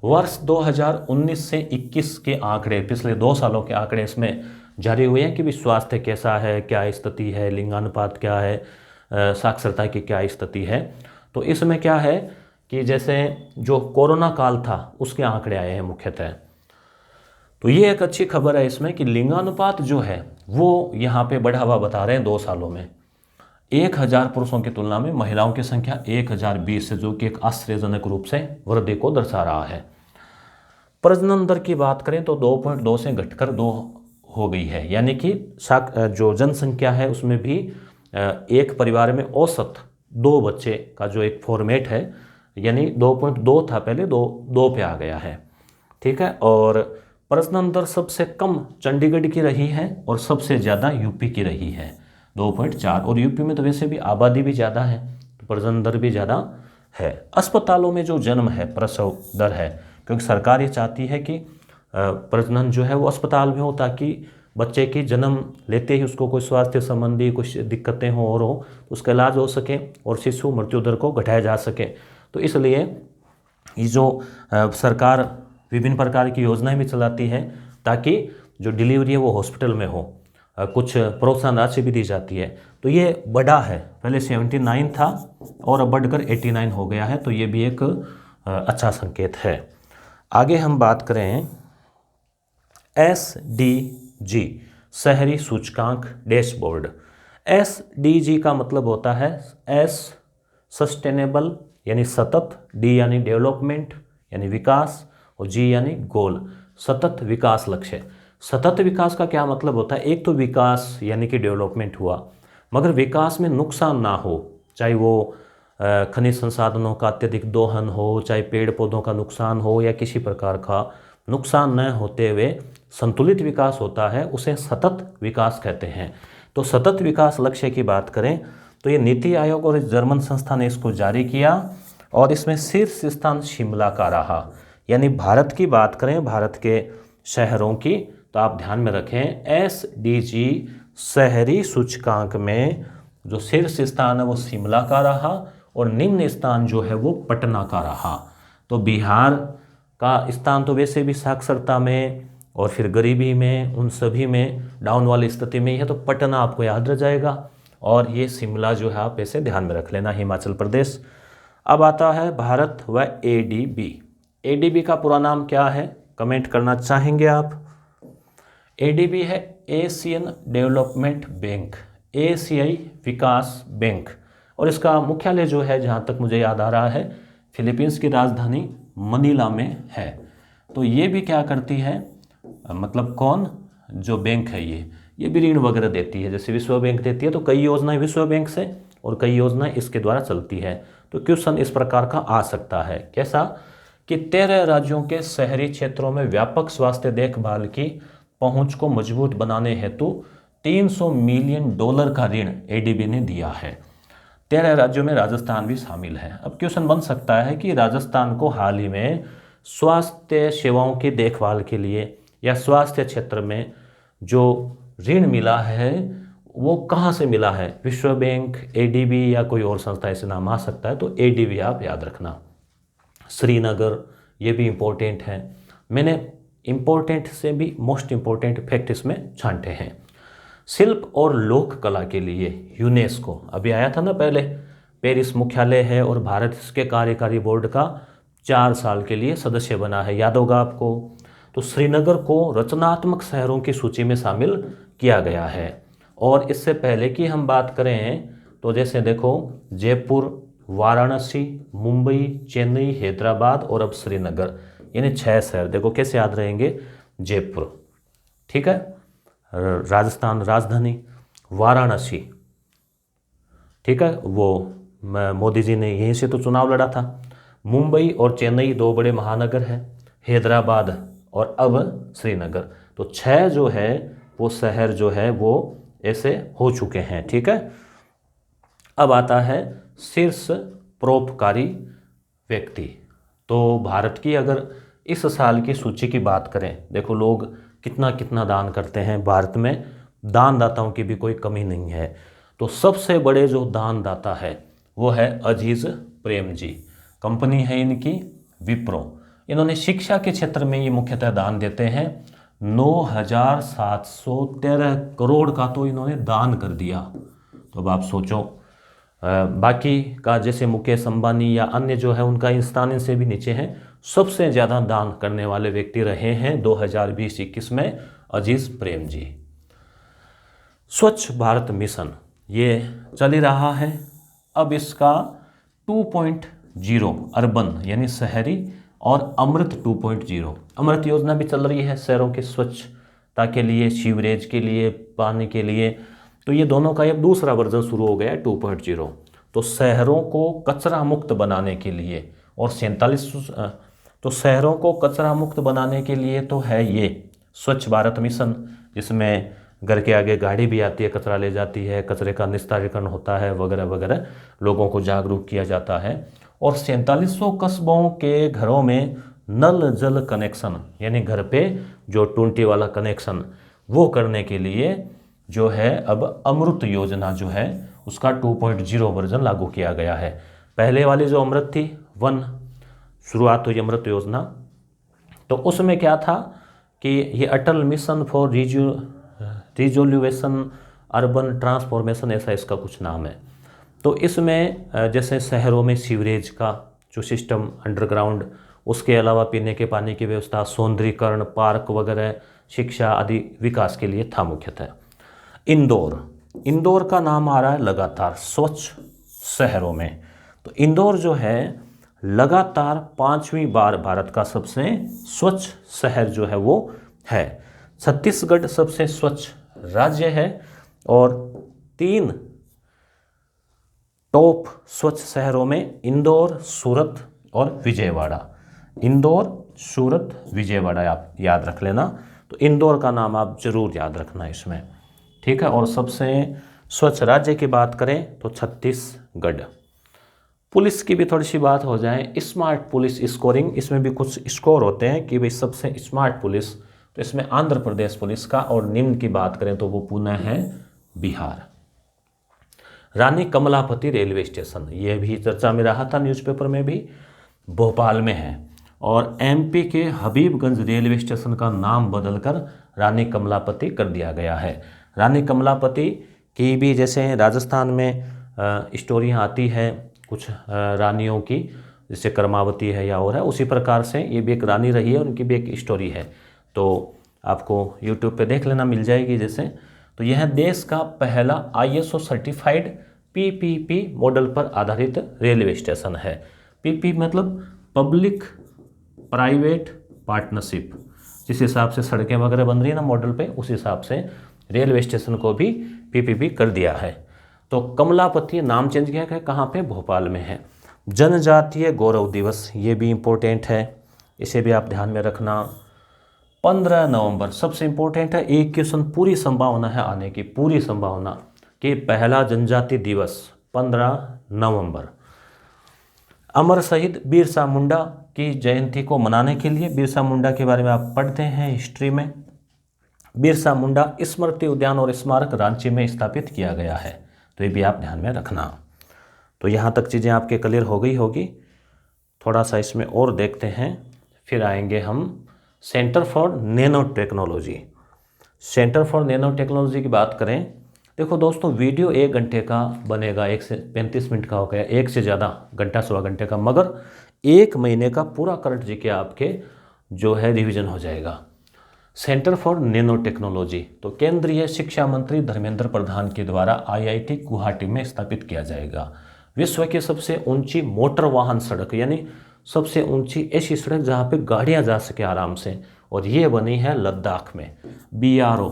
वर्ष 2019 से 21 के आंकड़े, पिछले 2 सालों के आंकड़े इसमें जारी हुए हैं कि भी स्वास्थ्य कैसा है, क्या स्थिति है, लिंगानुपात क्या है, साक्षरता की क्या स्थिति है। तो इसमें क्या है कि जैसे जो कोरोना काल था उसके आंकड़े आए हैं मुख्यतः। तो ये एक अच्छी खबर है इसमें कि लिंगानुपात जो है वो यहाँ पे बढ़ावा बता रहे हैं 2 सालों में। 1000 पुरुषों की तुलना में महिलाओं की संख्या 1020 है, जो कि एक आश्चर्यजनक रूप से वृद्धि को दर्शा रहा है। प्रजनन दर की बात करें तो 2.2 से घटकर 2 हो गई है, यानी कि जो जनसंख्या है उसमें भी एक परिवार में औसत 2 बच्चे का जो एक फॉर्मेट है, यानी 2.2 था पहले, 2 पे आ गया है। ठीक है, और प्रजनन दर सबसे कम चंडीगढ़ की रही है और सबसे ज़्यादा यूपी की रही है 2.4। और यूपी में तो वैसे भी आबादी भी ज़्यादा है तो प्रजनन दर भी ज़्यादा है। अस्पतालों में जो जन्म है, प्रसव दर है, क्योंकि सरकार ये चाहती है कि प्रजनन जो है वो अस्पताल में हो ताकि बच्चे की जन्म लेते ही उसको कोई स्वास्थ्य संबंधी कुछ दिक्कतें हो और हो तो उसका इलाज हो सके और शिशु मृत्यु दर को घटाया जा सके। तो इसलिए ये जो सरकार विभिन्न प्रकार की योजनाएं भी चलाती है ताकि जो डिलीवरी है वो हॉस्पिटल में हो। कुछ प्रोत्साहन राशि भी दी जाती है। तो ये बढ़ा है, पहले 79 था और अब बढ़कर 89 हो गया है। तो ये भी एक अच्छा संकेत है। आगे हम बात करें SDG, शहरी सूचकांक डैशबोर्ड। SDG का मतलब होता है S सस्टेनेबल यानी सतत, D यानी डेवलपमेंट यानी विकास और G यानी गोल, सतत विकास लक्ष्य। सतत विकास का क्या मतलब होता है? एक तो विकास यानी कि डेवलपमेंट हुआ, मगर विकास में नुकसान ना हो, चाहे वो खनिज संसाधनों का अत्यधिक दोहन हो, चाहे पेड़ पौधों का नुकसान हो, या किसी प्रकार का नुकसान न होते हुए संतुलित विकास होता है, उसे सतत विकास कहते हैं। तो सतत विकास लक्ष्य की बात करें तो ये नीति आयोग और इस जर्मन संस्था ने इसको जारी किया और इसमें शीर्ष स्थान शिमला का रहा। यानी भारत की बात करें, भारत के शहरों की, तो आप ध्यान में रखें SDG शहरी सूचकांक में जो शीर्ष स्थान है वो शिमला का रहा और निम्न स्थान जो है वो पटना का रहा। तो बिहार का स्थान तो वैसे भी साक्षरता में और फिर गरीबी में, उन सभी में डाउन वाली स्थिति में ही है, तो पटना आपको याद रह जाएगा। और ये शिमला जो है आप ऐसे ध्यान में रख लेना, हिमाचल प्रदेश। अब आता है भारत व ADB। ADB का पूरा नाम क्या है, कमेंट करना चाहेंगे आप? ADB है एशियन डेवलपमेंट बैंक, एशियाई विकास बैंक, और इसका मुख्यालय जो है जहाँ तक मुझे याद आ रहा है फिलीपींस की राजधानी मनीला में है। तो ये भी क्या करती है, मतलब कौन, जो बैंक है ये भी ऋण वगैरह देती है, जैसे विश्व बैंक देती है। तो कई योजनाएं विश्व बैंक से और कई योजनाएं इसके द्वारा चलती है। तो क्वेश्चन इस प्रकार का आ सकता है, कैसा कि 13 राज्यों के शहरी क्षेत्रों में व्यापक स्वास्थ्य देखभाल की पहुंच को मजबूत बनाने हेतु $300 मिलियन का ऋण एडीबी ने दिया है। 13 राज्यों में राजस्थान भी शामिल है। अब क्वेश्चन बन सकता है कि राजस्थान को हाल ही में स्वास्थ्य सेवाओं की देखभाल के लिए या स्वास्थ्य क्षेत्र में जो ऋण मिला है वो कहाँ से मिला है, विश्व बैंक, एडीबी या कोई और संस्था, ऐसे नाम आ सकता है, तो एडीबी आप याद रखना। श्रीनगर, ये भी इम्पोर्टेंट है। मैंने इम्पोर्टेंट से भी मोस्ट इम्पोर्टेंट फैक्ट इसमें छांटे हैं। शिल्प और लोक कला के लिए यूनेस्को अभी आया था ना पहले, पेरिस मुख्यालय है और भारत इसके कार्यकारी बोर्ड का 4 साल के लिए सदस्य बना है, याद होगा आपको। तो श्रीनगर को रचनात्मक शहरों की सूची में शामिल किया गया है। और इससे पहले की हम बात करें तो जैसे देखो जयपुर, वाराणसी, मुंबई, चेन्नई, हैदराबाद और अब श्रीनगर, यानी 6 शहर। देखो कैसे याद रहेंगे, जयपुर, ठीक है, राजस्थान राजधानी, वाराणसी, ठीक है, वो मोदी जी ने यहीं से तो चुनाव लड़ा था। मुंबई और चेन्नई 2 बड़े महानगर हैं, हैदराबाद और अब श्रीनगर। तो 6 जो है वो शहर जो है वो ऐसे हो चुके हैं, ठीक है। अब आता है शीर्ष परोपकारी व्यक्ति। तो भारत की अगर इस साल की सूची की बात करें, देखो लोग कितना कितना दान करते हैं, भारत में दानदाताओं की भी कोई कमी नहीं है। तो सबसे बड़े जो दानदाता है वो है अजीज प्रेम जी, कंपनी है इनकी विप्रो। इन्होंने शिक्षा के क्षेत्र में ये मुख्यतः दान देते हैं। 9,713 करोड़ का तो इन्होंने दान कर दिया। तो अब आप सोचो, बाकी का जैसे मुकेश अंबानी या अन्य जो है उनका स्थान इनसे भी नीचे है। सबसे ज़्यादा दान करने वाले व्यक्ति रहे हैं 2020-21 में अजीज प्रेम जी। स्वच्छ भारत मिशन ये चल ही रहा है। अब इसका 2.0 अर्बन यानी शहरी और अमृत 2.0 अमृत योजना भी चल रही है शहरों की स्वच्छता के लिए, सीवरेज के लिए, पानी के लिए। तो ये दोनों का अब दूसरा वर्जन शुरू हो गया है 2.0। तो शहरों को कचरा मुक्त बनाने के लिए और 47 तो शहरों को कचरा मुक्त बनाने के लिए तो है ये स्वच्छ भारत मिशन, जिसमें घर के आगे गाड़ी भी आती है, कचरा ले जाती है, कचरे का निस्तारीकरण होता है वगैरह वगैरह, लोगों को जागरूक किया जाता है। और 4700 कस्बों के घरों में नल जल कनेक्शन यानी घर पे जो टूंटी वाला कनेक्शन वो करने के लिए जो है अब अमृत योजना जो है उसका 2.0 वर्जन लागू किया गया है। पहले वाली जो अमृत थी 1 शुरुआत हुई अमृत योजना, तो उसमें क्या था कि ये Atal mission for resolution urban transformation, ऐसा इसका कुछ नाम है। तो इसमें जैसे शहरों में सीवरेज का जो सिस्टम अंडरग्राउंड, उसके अलावा पीने के पानी की व्यवस्था, सौंदर्यीकरण, पार्क वगैरह, शिक्षा आदि विकास के लिए था मुख्यतः। इंदौर का नाम आ रहा है लगातार स्वच्छ शहरों में। तो इंदौर जो है लगातार 5वीं बार भारत का सबसे स्वच्छ शहर जो है वो है। छत्तीसगढ़ सबसे स्वच्छ राज्य है और 3 टॉप स्वच्छ शहरों में इंदौर, सूरत और विजयवाड़ा। इंदौर, सूरत, विजयवाड़ा आप याद रख लेना। तो इंदौर का नाम आप जरूर याद रखना इसमें, ठीक है। और सबसे स्वच्छ राज्य की बात करें तो छत्तीसगढ़। पुलिस की भी थोड़ी सी बात हो जाए, स्मार्ट पुलिस स्कोरिंग, इसमें भी कुछ स्कोर होते हैं कि भाई सबसे स्मार्ट पुलिस, तो इसमें आंध्र प्रदेश पुलिस का, और निम्न की बात करें तो वो पुनः है बिहार। रानी कमलापति रेलवे स्टेशन, ये भी चर्चा में रहा था न्यूज़पेपर में भी, भोपाल में है। और एमपी के हबीबगंज रेलवे स्टेशन का नाम बदलकर रानी कमलापति कर दिया गया है। रानी कमलापति की भी जैसे राजस्थान में स्टोरियाँ आती है कुछ रानियों की, जैसे कर्मावती है या और है, उसी प्रकार से ये भी एक रानी रही है, उनकी भी एक स्टोरी है। तो आपको यूट्यूब पे देख लेना, मिल जाएगी जैसे। तो यह देश का पहला ISO सर्टिफाइड PPP मॉडल पर आधारित रेलवे स्टेशन है। PP मतलब पब्लिक प्राइवेट पार्टनरशिप, जिस हिसाब से सड़कें वगैरह बन रही है ना मॉडल पे, उस हिसाब से रेलवे स्टेशन को भी PPP कर दिया है। तो कमलापति नाम चेंज किया है, कहाँ पे, भोपाल में है। जनजातीय गौरव दिवस, ये भी इम्पोर्टेंट है, इसे भी आप ध्यान में रखना। 15 नवंबर सबसे इम्पोर्टेंट है, एक क्वेश्चन पूरी संभावना है आने की, पूरी संभावना कि पहला जनजाति दिवस 15 नवंबर। अमर शहीद बिरसा मुंडा की जयंती को मनाने के लिए, बिरसा मुंडा के बारे में आप पढ़ते हैं हिस्ट्री में, बिरसा मुंडा स्मृति उद्यान और स्मारक रांची में स्थापित किया गया है, तो ये भी आप ध्यान में रखना। तो यहाँ तक चीज़ें आपके क्लियर हो गई होगी। थोड़ा सा इसमें और देखते हैं, फिर आएंगे हम centre for nano technology. Centre for nano technology की बात करें, देखो दोस्तों वीडियो 1 घंटे का बनेगा, 1 से 35 मिनट का हो गया, 1 से ज़्यादा घंटा सवा घंटे का, मगर 1 महीने का पूरा करंट जीके आपके जो है रिवीजन हो जाएगा। सेंटर फॉर नैनो टेक्नोलॉजी तो केंद्रीय शिक्षा मंत्री धर्मेंद्र प्रधान के द्वारा IIT गुवाहाटी में स्थापित किया जाएगा। विश्व की सबसे ऊंची मोटर वाहन सड़क, यानी सबसे ऊंची ऐसी सड़क जहाँ पे गाड़ियाँ जा सके आराम से, और ये बनी है लद्दाख में, BRO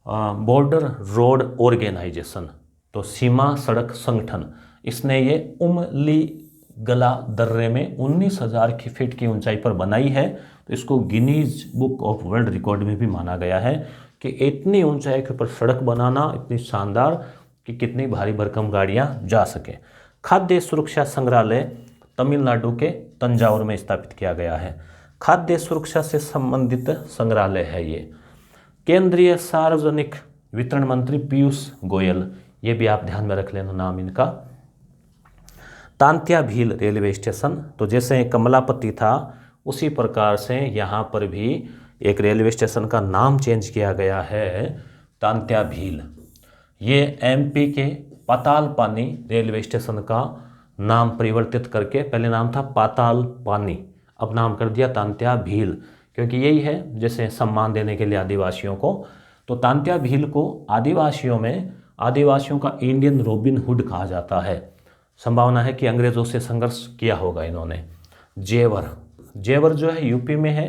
बॉर्डर रोड ऑर्गेनाइजेशन, तो सीमा सड़क संगठन, इसने ये उमली गला दर्रे में 19,000 फीट की ऊंचाई पर बनाई है। तो इसको Guinness book of world record में भी माना गया है कि इतनी ऊंचाई के ऊपर सड़क बनाना इतनी शानदार कि कितनी भारी भरकम गाड़ियां जा सके। खाद्य सुरक्षा संग्रहालय तमिलनाडु के तंजावुर में स्थापित किया गया है। खाद्य सुरक्षा से संबंधित संग्रहालय है ये। केंद्रीय सार्वजनिक वितरण मंत्री पीयूष गोयल, ये भी आप ध्यान में रख लेना नाम इनका। तांत्या भील रेलवे स्टेशन, तो जैसे कमलापति था उसी प्रकार से यहाँ पर भी एक रेलवे स्टेशन का नाम चेंज किया गया है, तांत्या भील। ये MP के पाताल पानी रेलवे स्टेशन का नाम परिवर्तित करके, पहले नाम था पाताल पानी, अब नाम कर दिया तांत्या भील, क्योंकि यही है जैसे सम्मान देने के लिए आदिवासियों को। तो तांत्या भील को आदिवासियों का इंडियन रॉबिन हुड कहा जाता है। संभावना है कि अंग्रेज़ों से संघर्ष किया होगा इन्होंने। जेवर जो है यूपी में है।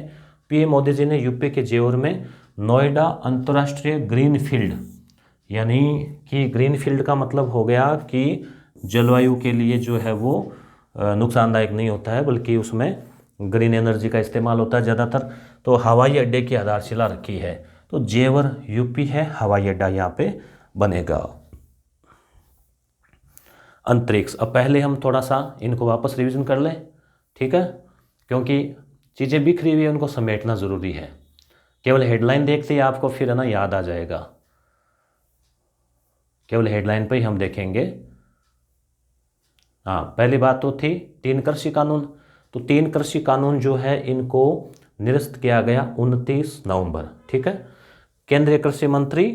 PM मोदी जी ने यूपी के जेवर में नोएडा अंतर्राष्ट्रीय ग्रीन फील्ड, यानी कि ग्रीन फील्ड का मतलब हो गया कि जलवायु के लिए जो है वो नुकसानदायक नहीं होता है, बल्कि उसमें ग्रीन एनर्जी का इस्तेमाल होता है ज़्यादातर। तो हवाई अड्डे की आधारशिला रखी है, तो जेवर यूपी है, हवाई अड्डा यहाँ पे बनेगा। अंतरिक्ष, अब पहले हम थोड़ा सा इनको वापस रिवीजन कर लें, ठीक है, क्योंकि चीज़ें बिखरी हुई है, उनको समेटना ज़रूरी है। केवल हेडलाइन देखते ही आपको फिर है ना याद आ जाएगा, केवल हेडलाइन पे ही हम देखेंगे। हाँ, पहली बात तो थी 3 कृषि कानून, तो 3 कृषि कानून जो है इनको निरस्त किया गया 29 नवंबर, ठीक है। केंद्रीय कृषि मंत्री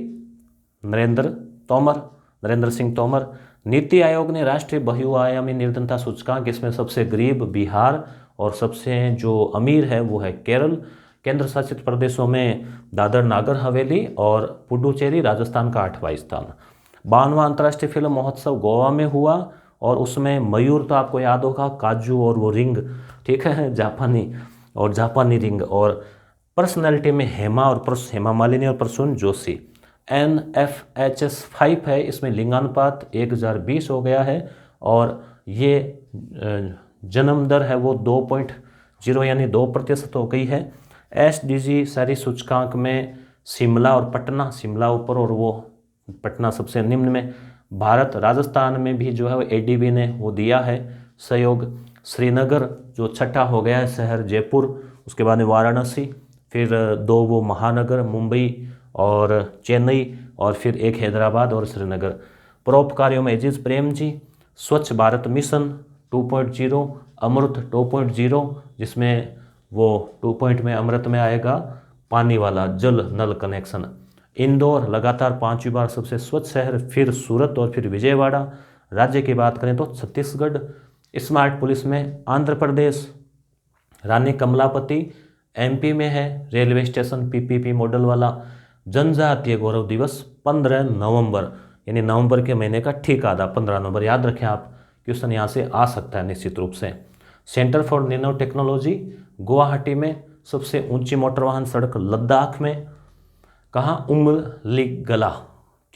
नरेंद्र सिंह तोमर। नीति आयोग ने राष्ट्रीय बहुआयामी निर्धनता सूचकांक, इसमें सबसे गरीब बिहार और सबसे जो अमीर है वो है केरल। केंद्र शासित प्रदेशों में दादर नागर हवेली और पुडुचेरी राजस्थान का 8वां स्थान। 52वां अंतर्राष्ट्रीय फिल्म महोत्सव गोवा में हुआ, और उसमें मयूर तो आपको याद होगा, काजू और वो रिंग, ठीक है, जापानी रिंग, और पर्सनैलिटी में हेमा मालिनी और प्रसून जोशी। NFHS 5 है, इसमें लिंगानुपात 1020 हो गया है, और ये जन्म दर है वो 2.0 यानी 2% हो गई है। SDG शहरी सूचकांक में शिमला और पटना, शिमला ऊपर और वो पटना सबसे निम्न में। भारत राजस्थान में भी जो है वो ADB ने वो दिया है सहयोग। श्रीनगर जो 6ठा हो गया है शहर, जयपुर, उसके बाद में वाराणसी, फिर 2 वो महानगर मुंबई और चेन्नई, और फिर 1 हैदराबाद और श्रीनगर। परोपकारियों में अजीज प्रेम जी। स्वच्छ भारत मिशन 2.0, अमृत 2.0, जिसमें वो 2 में अमृत में आएगा पानी वाला जल नल कनेक्शन। इंदौर लगातार 5वीं बार सबसे स्वच्छ शहर, फिर सूरत और फिर विजयवाड़ा। राज्य की बात करें तो छत्तीसगढ़। स्मार्ट पुलिस में आंध्र प्रदेश। रानी कमलापति MP में है, रेलवे स्टेशन PPP मॉडल वाला। जनजातीय गौरव दिवस 15 नवंबर, यानी नवंबर के महीने का ठीक आधा 15 नवंबर, याद रखें आप, क्वेश्चन यहाँ से आ सकता है निश्चित रूप से। Centre for nano technology Guwahati में। सबसे ऊंची मोटर वाहन सड़क लद्दाख में, कहाँ, उमलिगला,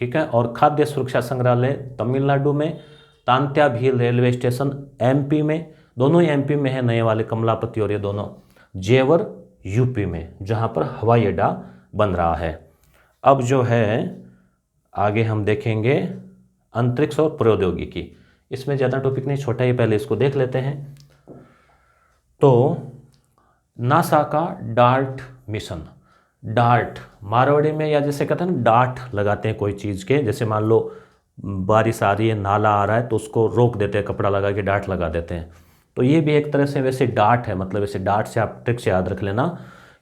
ठीक है। और खाद्य सुरक्षा संग्रहालय तमिलनाडु में। Tantya Bhil railway station MP में, दोनों ही एमपी में है, नए वाले कमलापति और ये दोनों। जेवर यूपी में, जहाँ पर हवाई अड्डा बन रहा है। अब जो है आगे हम देखेंगे अंतरिक्ष और प्रौद्योगिकी। इसमें ज़्यादा टॉपिक नहीं, छोटा ही, पहले इसको देख लेते हैं। तो नासा का डार्ट मिशन, डार्ट मारवाड़ी में, या जैसे कहते हैं ना डार्ट लगाते हैं कोई चीज़ के, जैसे मान लो बारिश आ रही है, नाला आ रहा है, तो उसको रोक देते हैं, कपड़ा लगा के डार्ट लगा देते हैं। तो ये भी एक तरह से वैसे डार्ट है, मतलब ऐसे डार्ट से आप ट्रिक से याद रख लेना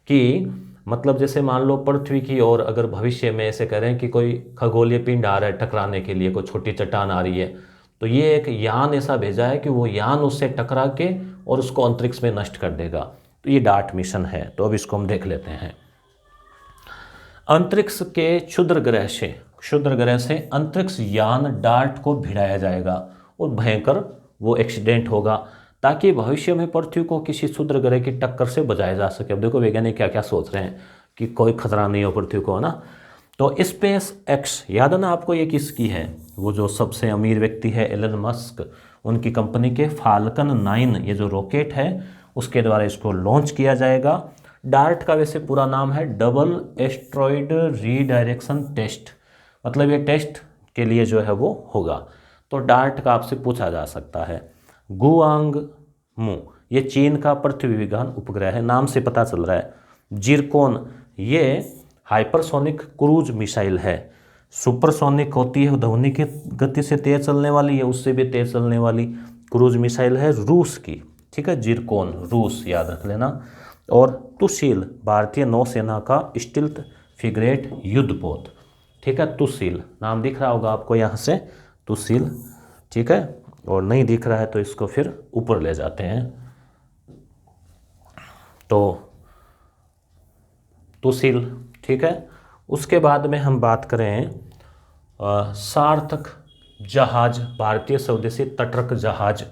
कि मतलब जैसे मान लो पृथ्वी की ओर अगर भविष्य में ऐसे करें कि कोई खगोलीय पिंड आ रहा है टकराने के लिए, कोई छोटी चट्टान आ रही है, तो ये एक यान ऐसा भेजा है कि वो यान उससे टकरा के और उसको अंतरिक्ष में नष्ट कर देगा। तो ये डार्ट मिशन है। तो अब इसको हम देख लेते हैं। अंतरिक्ष के क्षुद्र ग्रह से अंतरिक्ष यान डार्ट को भिड़ाया जाएगा और भयंकर वो एक्सीडेंट होगा, ताकि भविष्य में पृथ्वी को किसी क्षुद्र ग्रह की टक्कर से बचाया जा सके। अब देखो वैज्ञानिक क्या क्या सोच रहे हैं कि कोई खतरा नहीं हो पृथ्वी को, ना। तो स्पेस एक्स, याद है ना आपको ये किसकी है? वो जो सबसे अमीर व्यक्ति है एलन मस्क, उनकी कंपनी के फाल्कन 9 ये जो रॉकेट है उसके द्वारा इसको लॉन्च किया जाएगा। डार्ट का वैसे पूरा नाम है डबल एस्ट्रॉइड रीडायरेक्शन टेस्ट, मतलब ये टेस्ट के लिए जो है वो होगा। तो डार्ट का आपसे पूछा जा सकता है। गुआंगमू ये चीन का पृथ्वी विज्ञान उपग्रह है, नाम से पता चल रहा है। जिरकोन ये हाइपरसोनिक क्रूज मिसाइल है। सुपरसोनिक होती है, ध्वनि की गति से तेज चलने वाली, है उससे भी तेज चलने वाली क्रूज मिसाइल है रूस की, ठीक है। जिरकोन रूस, याद रख लेना। और तुशील भारतीय नौसेना का स्टील्थ फ्रिगेट युद्धपोत, ठीक है। तुशील नाम दिख रहा होगा आपको यहाँ से, तुशील, ठीक है। और नहीं दिख रहा है तो इसको फिर ऊपर ले जाते हैं। तो तुशील, ठीक है। उसके बाद में हम बात करें सार्थक जहाज, भारतीय स्वदेशी तटरक्षक जहाज।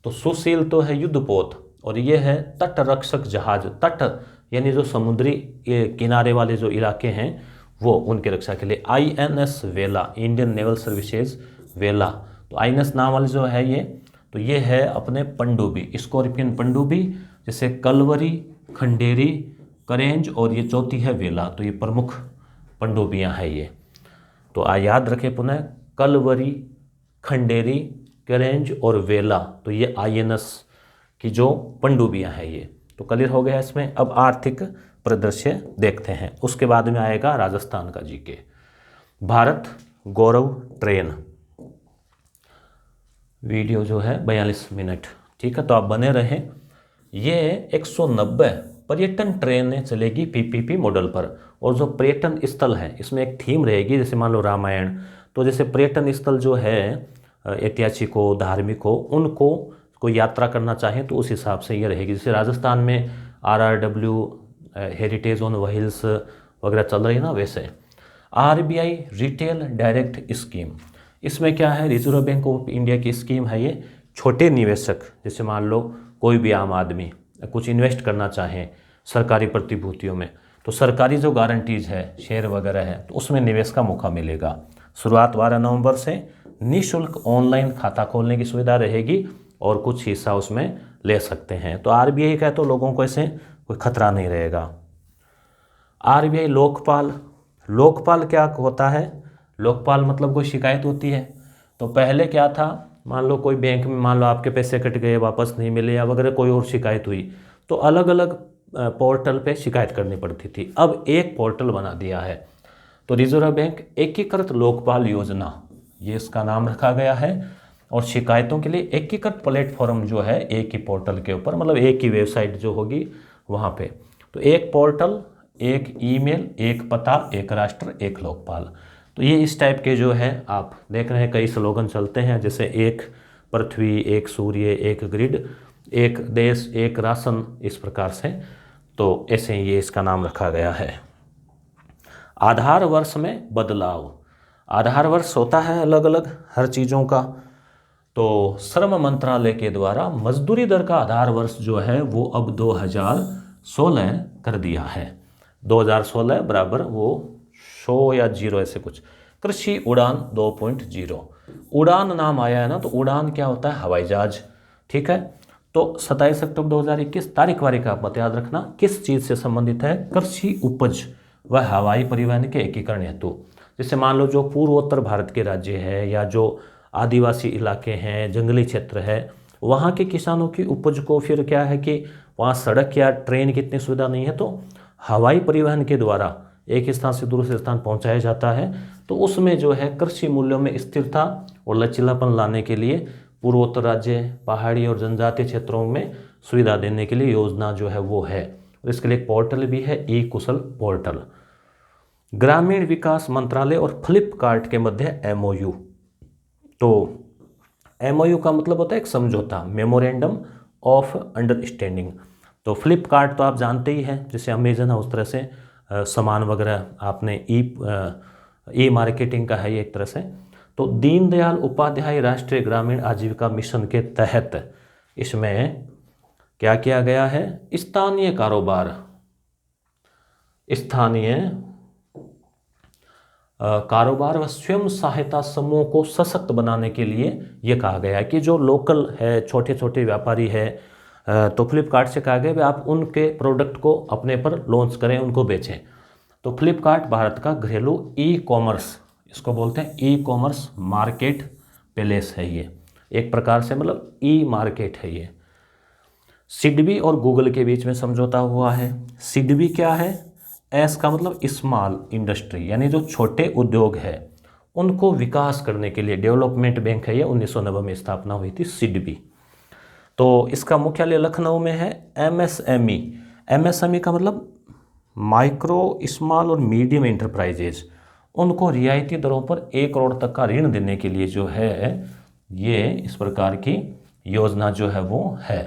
तो सुशील तो है युद्धपोत और ये है तटरक्षक जहाज। तट यानी जो समुद्री किनारे वाले जो इलाके हैं वो, उनकी रक्षा के लिए। INS वेला, इंडियन नेवल सर्विसेज वेला। तो INS नाम वाले जो है ये, तो ये है अपने पनडुब्बी, स्कॉर्पियन पनडुब्बी, जैसे कलवरी, खंडेरी, करेंज और ये चौथी है वेला। तो ये प्रमुख पनडुब्बियाँ हैं ये। तो याद रखें पुनः, कलवरी, खंडेरी, करेंज और वेला, तो ये INS की जो पनडुब्बियाँ हैं ये। तो क्लियर हो गया इसमें। अब आर्थिक परिदृश्य देखते हैं, उसके बाद में आएगा राजस्थान का जीके। भारत गौरव ट्रेन, वीडियो जो है 42 मिनट, ठीक है। तो आप बने रहें। ये 190 पर्यटन ट्रेनें चलेगी PPP मॉडल पर। और जो पर्यटन स्थल है इसमें एक थीम रहेगी, जैसे मान लो रामायण, तो जैसे पर्यटन स्थल जो है ऐतिहासिक हो, धार्मिक हो, उनको कोई यात्रा करना चाहे तो उस हिसाब से ये रहेगी। जैसे राजस्थान में RRW हेरिटेज ऑन व्हील्स वगैरह चल रही है ना, वैसे। RBI रिटेल डायरेक्ट स्कीम, इसमें क्या है, रिजर्व बैंक ऑफ इंडिया की स्कीम है ये। छोटे निवेशक, जैसे मान लो कोई भी आम आदमी कुछ इन्वेस्ट करना चाहे सरकारी प्रतिभूतियों में, तो सरकारी जो गारंटीज है, शेयर वगैरह है, तो उसमें निवेश का मौका मिलेगा। शुरुआत 12 नवंबर से निःशुल्क ऑनलाइन खाता खोलने की सुविधा रहेगी और कुछ हिस्सा उसमें ले सकते हैं। तो RBI का तो लोगों को ऐसे कोई खतरा नहीं रहेगा। RBI लोकपाल, लोकपाल क्या होता है? लोकपाल मतलब कोई शिकायत होती है। तो पहले क्या था, मान लो कोई बैंक में मान लो आपके पैसे कट गए, वापस नहीं मिले या वगैरह कोई और शिकायत हुई, तो अलग अलग पोर्टल पे शिकायत करनी पड़ती थी। अब एक पोर्टल बना दिया है। तो रिजर्व बैंक एकीकृत लोकपाल योजना, ये इसका नाम रखा गया है। और शिकायतों के लिए एकीकृत प्लेटफॉर्म जो है एक ही पोर्टल के ऊपर, मतलब एक ही वेबसाइट जो होगी वहाँ पे। तो एक पोर्टल, एक ईमेल, एक पता, एक राष्ट्र, एक लोकपाल। तो ये इस टाइप के जो है आप देख रहे हैं कई स्लोगन चलते हैं, जैसे एक पृथ्वी, एक सूर्य, एक ग्रिड, एक देश, एक राशन, इस प्रकार से। तो ऐसे ये इसका नाम रखा गया है। आधार वर्ष में बदलाव, आधार वर्ष होता है अलग अलग हर चीज़ों का। तो श्रम मंत्रालय के द्वारा मजदूरी दर का आधार वर्ष जो है वो अब 2016 कर दिया है। 2016 बराबर वो 100 या 0 ऐसे कुछ। कृषि उड़ान 2.0, उड़ान नाम आया है ना, तो उड़ान क्या होता है? हवाई जहाज। ठीक है, तो 27 अक्टूबर 2021 तारीख वारीख आप मत याद रखना। किस चीज़ से संबंधित है? कृषि उपज व हवाई परिवहन के एकीकरण हेतु। जैसे मान लो जो पूर्वोत्तर भारत के राज्य है या जो आदिवासी इलाके हैं, जंगली क्षेत्र है, वहाँ के किसानों की उपज को फिर क्या है कि वहाँ सड़क या ट्रेन की इतनी सुविधा नहीं है, तो हवाई परिवहन के द्वारा एक स्थान से दूसरे स्थान पहुँचाया जाता है। तो उसमें जो है कृषि मूल्यों में स्थिरता और लचीलापन लाने के लिए पूर्वोत्तर राज्य, पहाड़ी और जनजातीय क्षेत्रों में सुविधा देने के लिए योजना जो है वो है। और इसके लिए एक पोर्टल भी है, ई कुशल पोर्टल। ग्रामीण विकास मंत्रालय और फ्लिपकार्ट के मध्य एमओयू। तो एमओयू का मतलब होता है एक समझौता, मेमोरेंडम ऑफ अंडरस्टैंडिंग। तो फ्लिपकार्ट तो आप जानते ही हैं, जैसे अमेजन है उस तरह से सामान वगैरह आपने ई मार्केटिंग का है ये एक तरह से। तो दीनदयाल उपाध्याय राष्ट्रीय ग्रामीण आजीविका मिशन के तहत इसमें क्या किया गया है? स्थानीय कारोबार, कारोबार व स्वयं सहायता समूह को सशक्त बनाने के लिए ये कहा गया है कि जो लोकल है, छोटे छोटे व्यापारी है, तो फ्लिपकार्ट से कहा गया आप उनके प्रोडक्ट को अपने पर लॉन्च करें, उनको बेचें। तो फ्लिपकार्ट भारत का घरेलू ई कॉमर्स, इसको बोलते हैं ई कॉमर्स मार्केट प्लेस है ये, एक प्रकार से मतलब ई मार्केट है ये। सिडबी और गूगल के बीच में समझौता हुआ है। सिडबी क्या है? एस का मतलब स्मॉल इंडस्ट्री, यानी जो छोटे उद्योग है उनको विकास करने के लिए डेवलपमेंट बैंक है ये, 1990 में स्थापना हुई थी सिडबी। तो इसका मुख्यालय लखनऊ में है। एमएसएमई, एमएसएमई का मतलब माइक्रो स्मॉल और मीडियम एंटरप्राइजेज, उनको रियायती दरों पर 1 करोड़ तक का ऋण देने के लिए जो है ये इस प्रकार की योजना जो है वो है।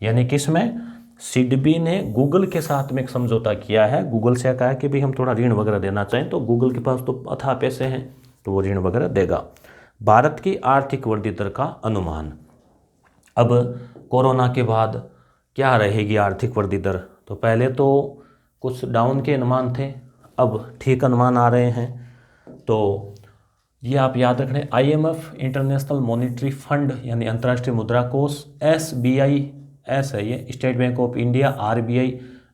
यानी कि इसमें सिडबी ने गूगल के साथ में एक समझौता किया है। गूगल से कहा है कि भाई हम थोड़ा ऋण वगैरह देना चाहें, तो गूगल के पास तो अथाह पैसे हैं तो वो ऋण वगैरह देगा। भारत की आर्थिक वृद्धि दर का अनुमान। अब कोरोना के बाद क्या रहेगी आर्थिक वृद्धि दर? तो पहले तो कुछ डाउन के अनुमान थे, अब ठीक अनुमान आ रहे हैं। तो ये आप याद रखें, आईएमएफ, इंटरनेशनल मॉनिटरी फंड यानी अंतर्राष्ट्रीय मुद्रा कोष, एसबीआई, एस है ये, state bank of India, RBI,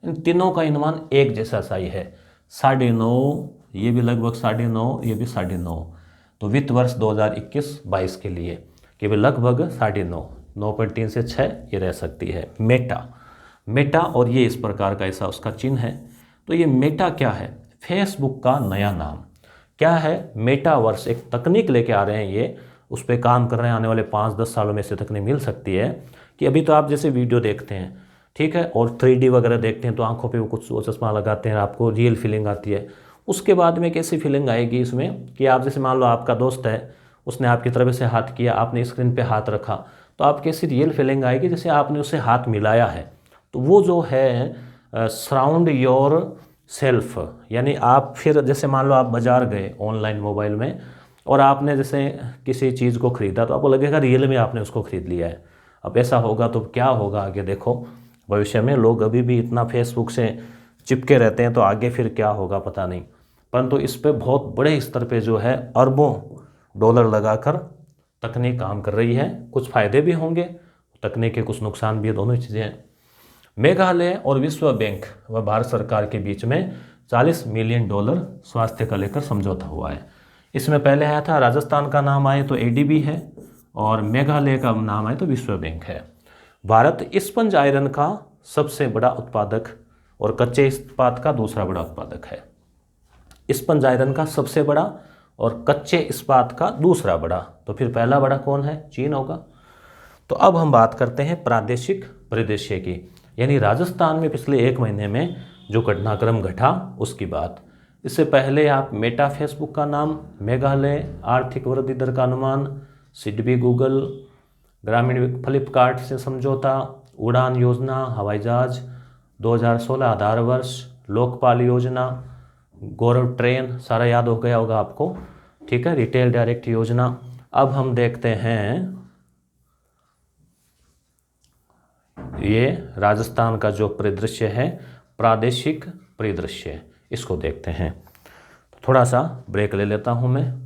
इन तीनों का अनुमान एक जैसा सा ही है, 9.5, ये भी लगभग 9.5, ये भी 9.5। तो वित्त वर्ष 2021-22 के लिए कि वे लगभग 9.5, 9.3 से 6 ये रह सकती है। मेटा और ये इस प्रकार का ऐसा उसका चिन्ह है। तो ये मेटा क्या है? फेसबुक का नया नाम। क्या है? मेटावर्स, एक तकनीक लेके आ रहे हैं ये, उस पर काम कर रहे हैं। आने वाले 5-10 सालों में से तकनीक मिल सकती है कि अभी तो आप जैसे वीडियो देखते हैं, ठीक है, और 3D वगैरह देखते हैं तो आंखों पे वो कुछ वो चश्मा लगाते हैं, आपको रियल फीलिंग आती है। उसके बाद में कैसी फीलिंग आएगी इसमें कि आप जैसे मान लो आपका दोस्त है, उसने आपकी तरफ से हाथ किया, आपने स्क्रीन पे हाथ रखा, तो आप कैसी रियल फीलिंग आएगी जैसे आपने उससे हाथ मिलाया है। तो वो जो है सराउंड योर सेल्फ, यानी आप फिर जैसे मान लो आप बाज़ार गए ऑनलाइन मोबाइल में और आपने जैसे किसी चीज़ को ख़रीदा, तो आपको लगेगा रियल में आपने उसको ख़रीद लिया है। अब ऐसा होगा तो क्या होगा आगे? देखो भविष्य में लोग अभी भी इतना फेसबुक से चिपके रहते हैं, तो आगे फिर क्या होगा पता नहीं। परंतु इस पे बहुत बड़े स्तर पे जो है अरबों डॉलर लगाकर तकनीक काम कर रही है। कुछ फ़ायदे भी होंगे तकनीक के, कुछ नुकसान भी है, दोनों चीज़ें हैं। मेघालय और विश्व बैंक व भारत सरकार के बीच में $40 मिलियन स्वास्थ्य का लेकर समझौता हुआ है। इसमें पहले आया था राजस्थान का नाम आए तो एडीबी है, और मेघालय का नाम आए तो विश्व बैंक है। भारत स्पंज आयरन का सबसे बड़ा उत्पादक और कच्चे इस्पात का दूसरा बड़ा उत्पादक है। स्पंज आयरन का सबसे बड़ा और कच्चे इस्पात का दूसरा बड़ा, तो फिर पहला बड़ा कौन है? चीन होगा। तो अब हम बात करते हैं प्रादेशिक परिदृश्य की, यानी राजस्थान में पिछले 1 महीने में जो घटनाक्रम घटा उसकी बात। इससे पहले आप मेटा फेसबुक का नाम, मेघालय आर्थिक वृद्धि दर का अनुमान, सिडबी गूगल, ग्रामीण फ्लिपकार्ट से समझौता, उड़ान योजना, हवाई जहाज, 2016 आधार वर्ष, लोकपाल योजना, गौरव ट्रेन, सारा याद हो गया होगा आपको, ठीक है, रिटेल डायरेक्ट योजना। अब हम देखते हैं ये राजस्थान का जो परिदृश्य है, प्रादेशिक परिदृश्य, इसको देखते हैं। थोड़ा सा ब्रेक ले लेता हूं मैं।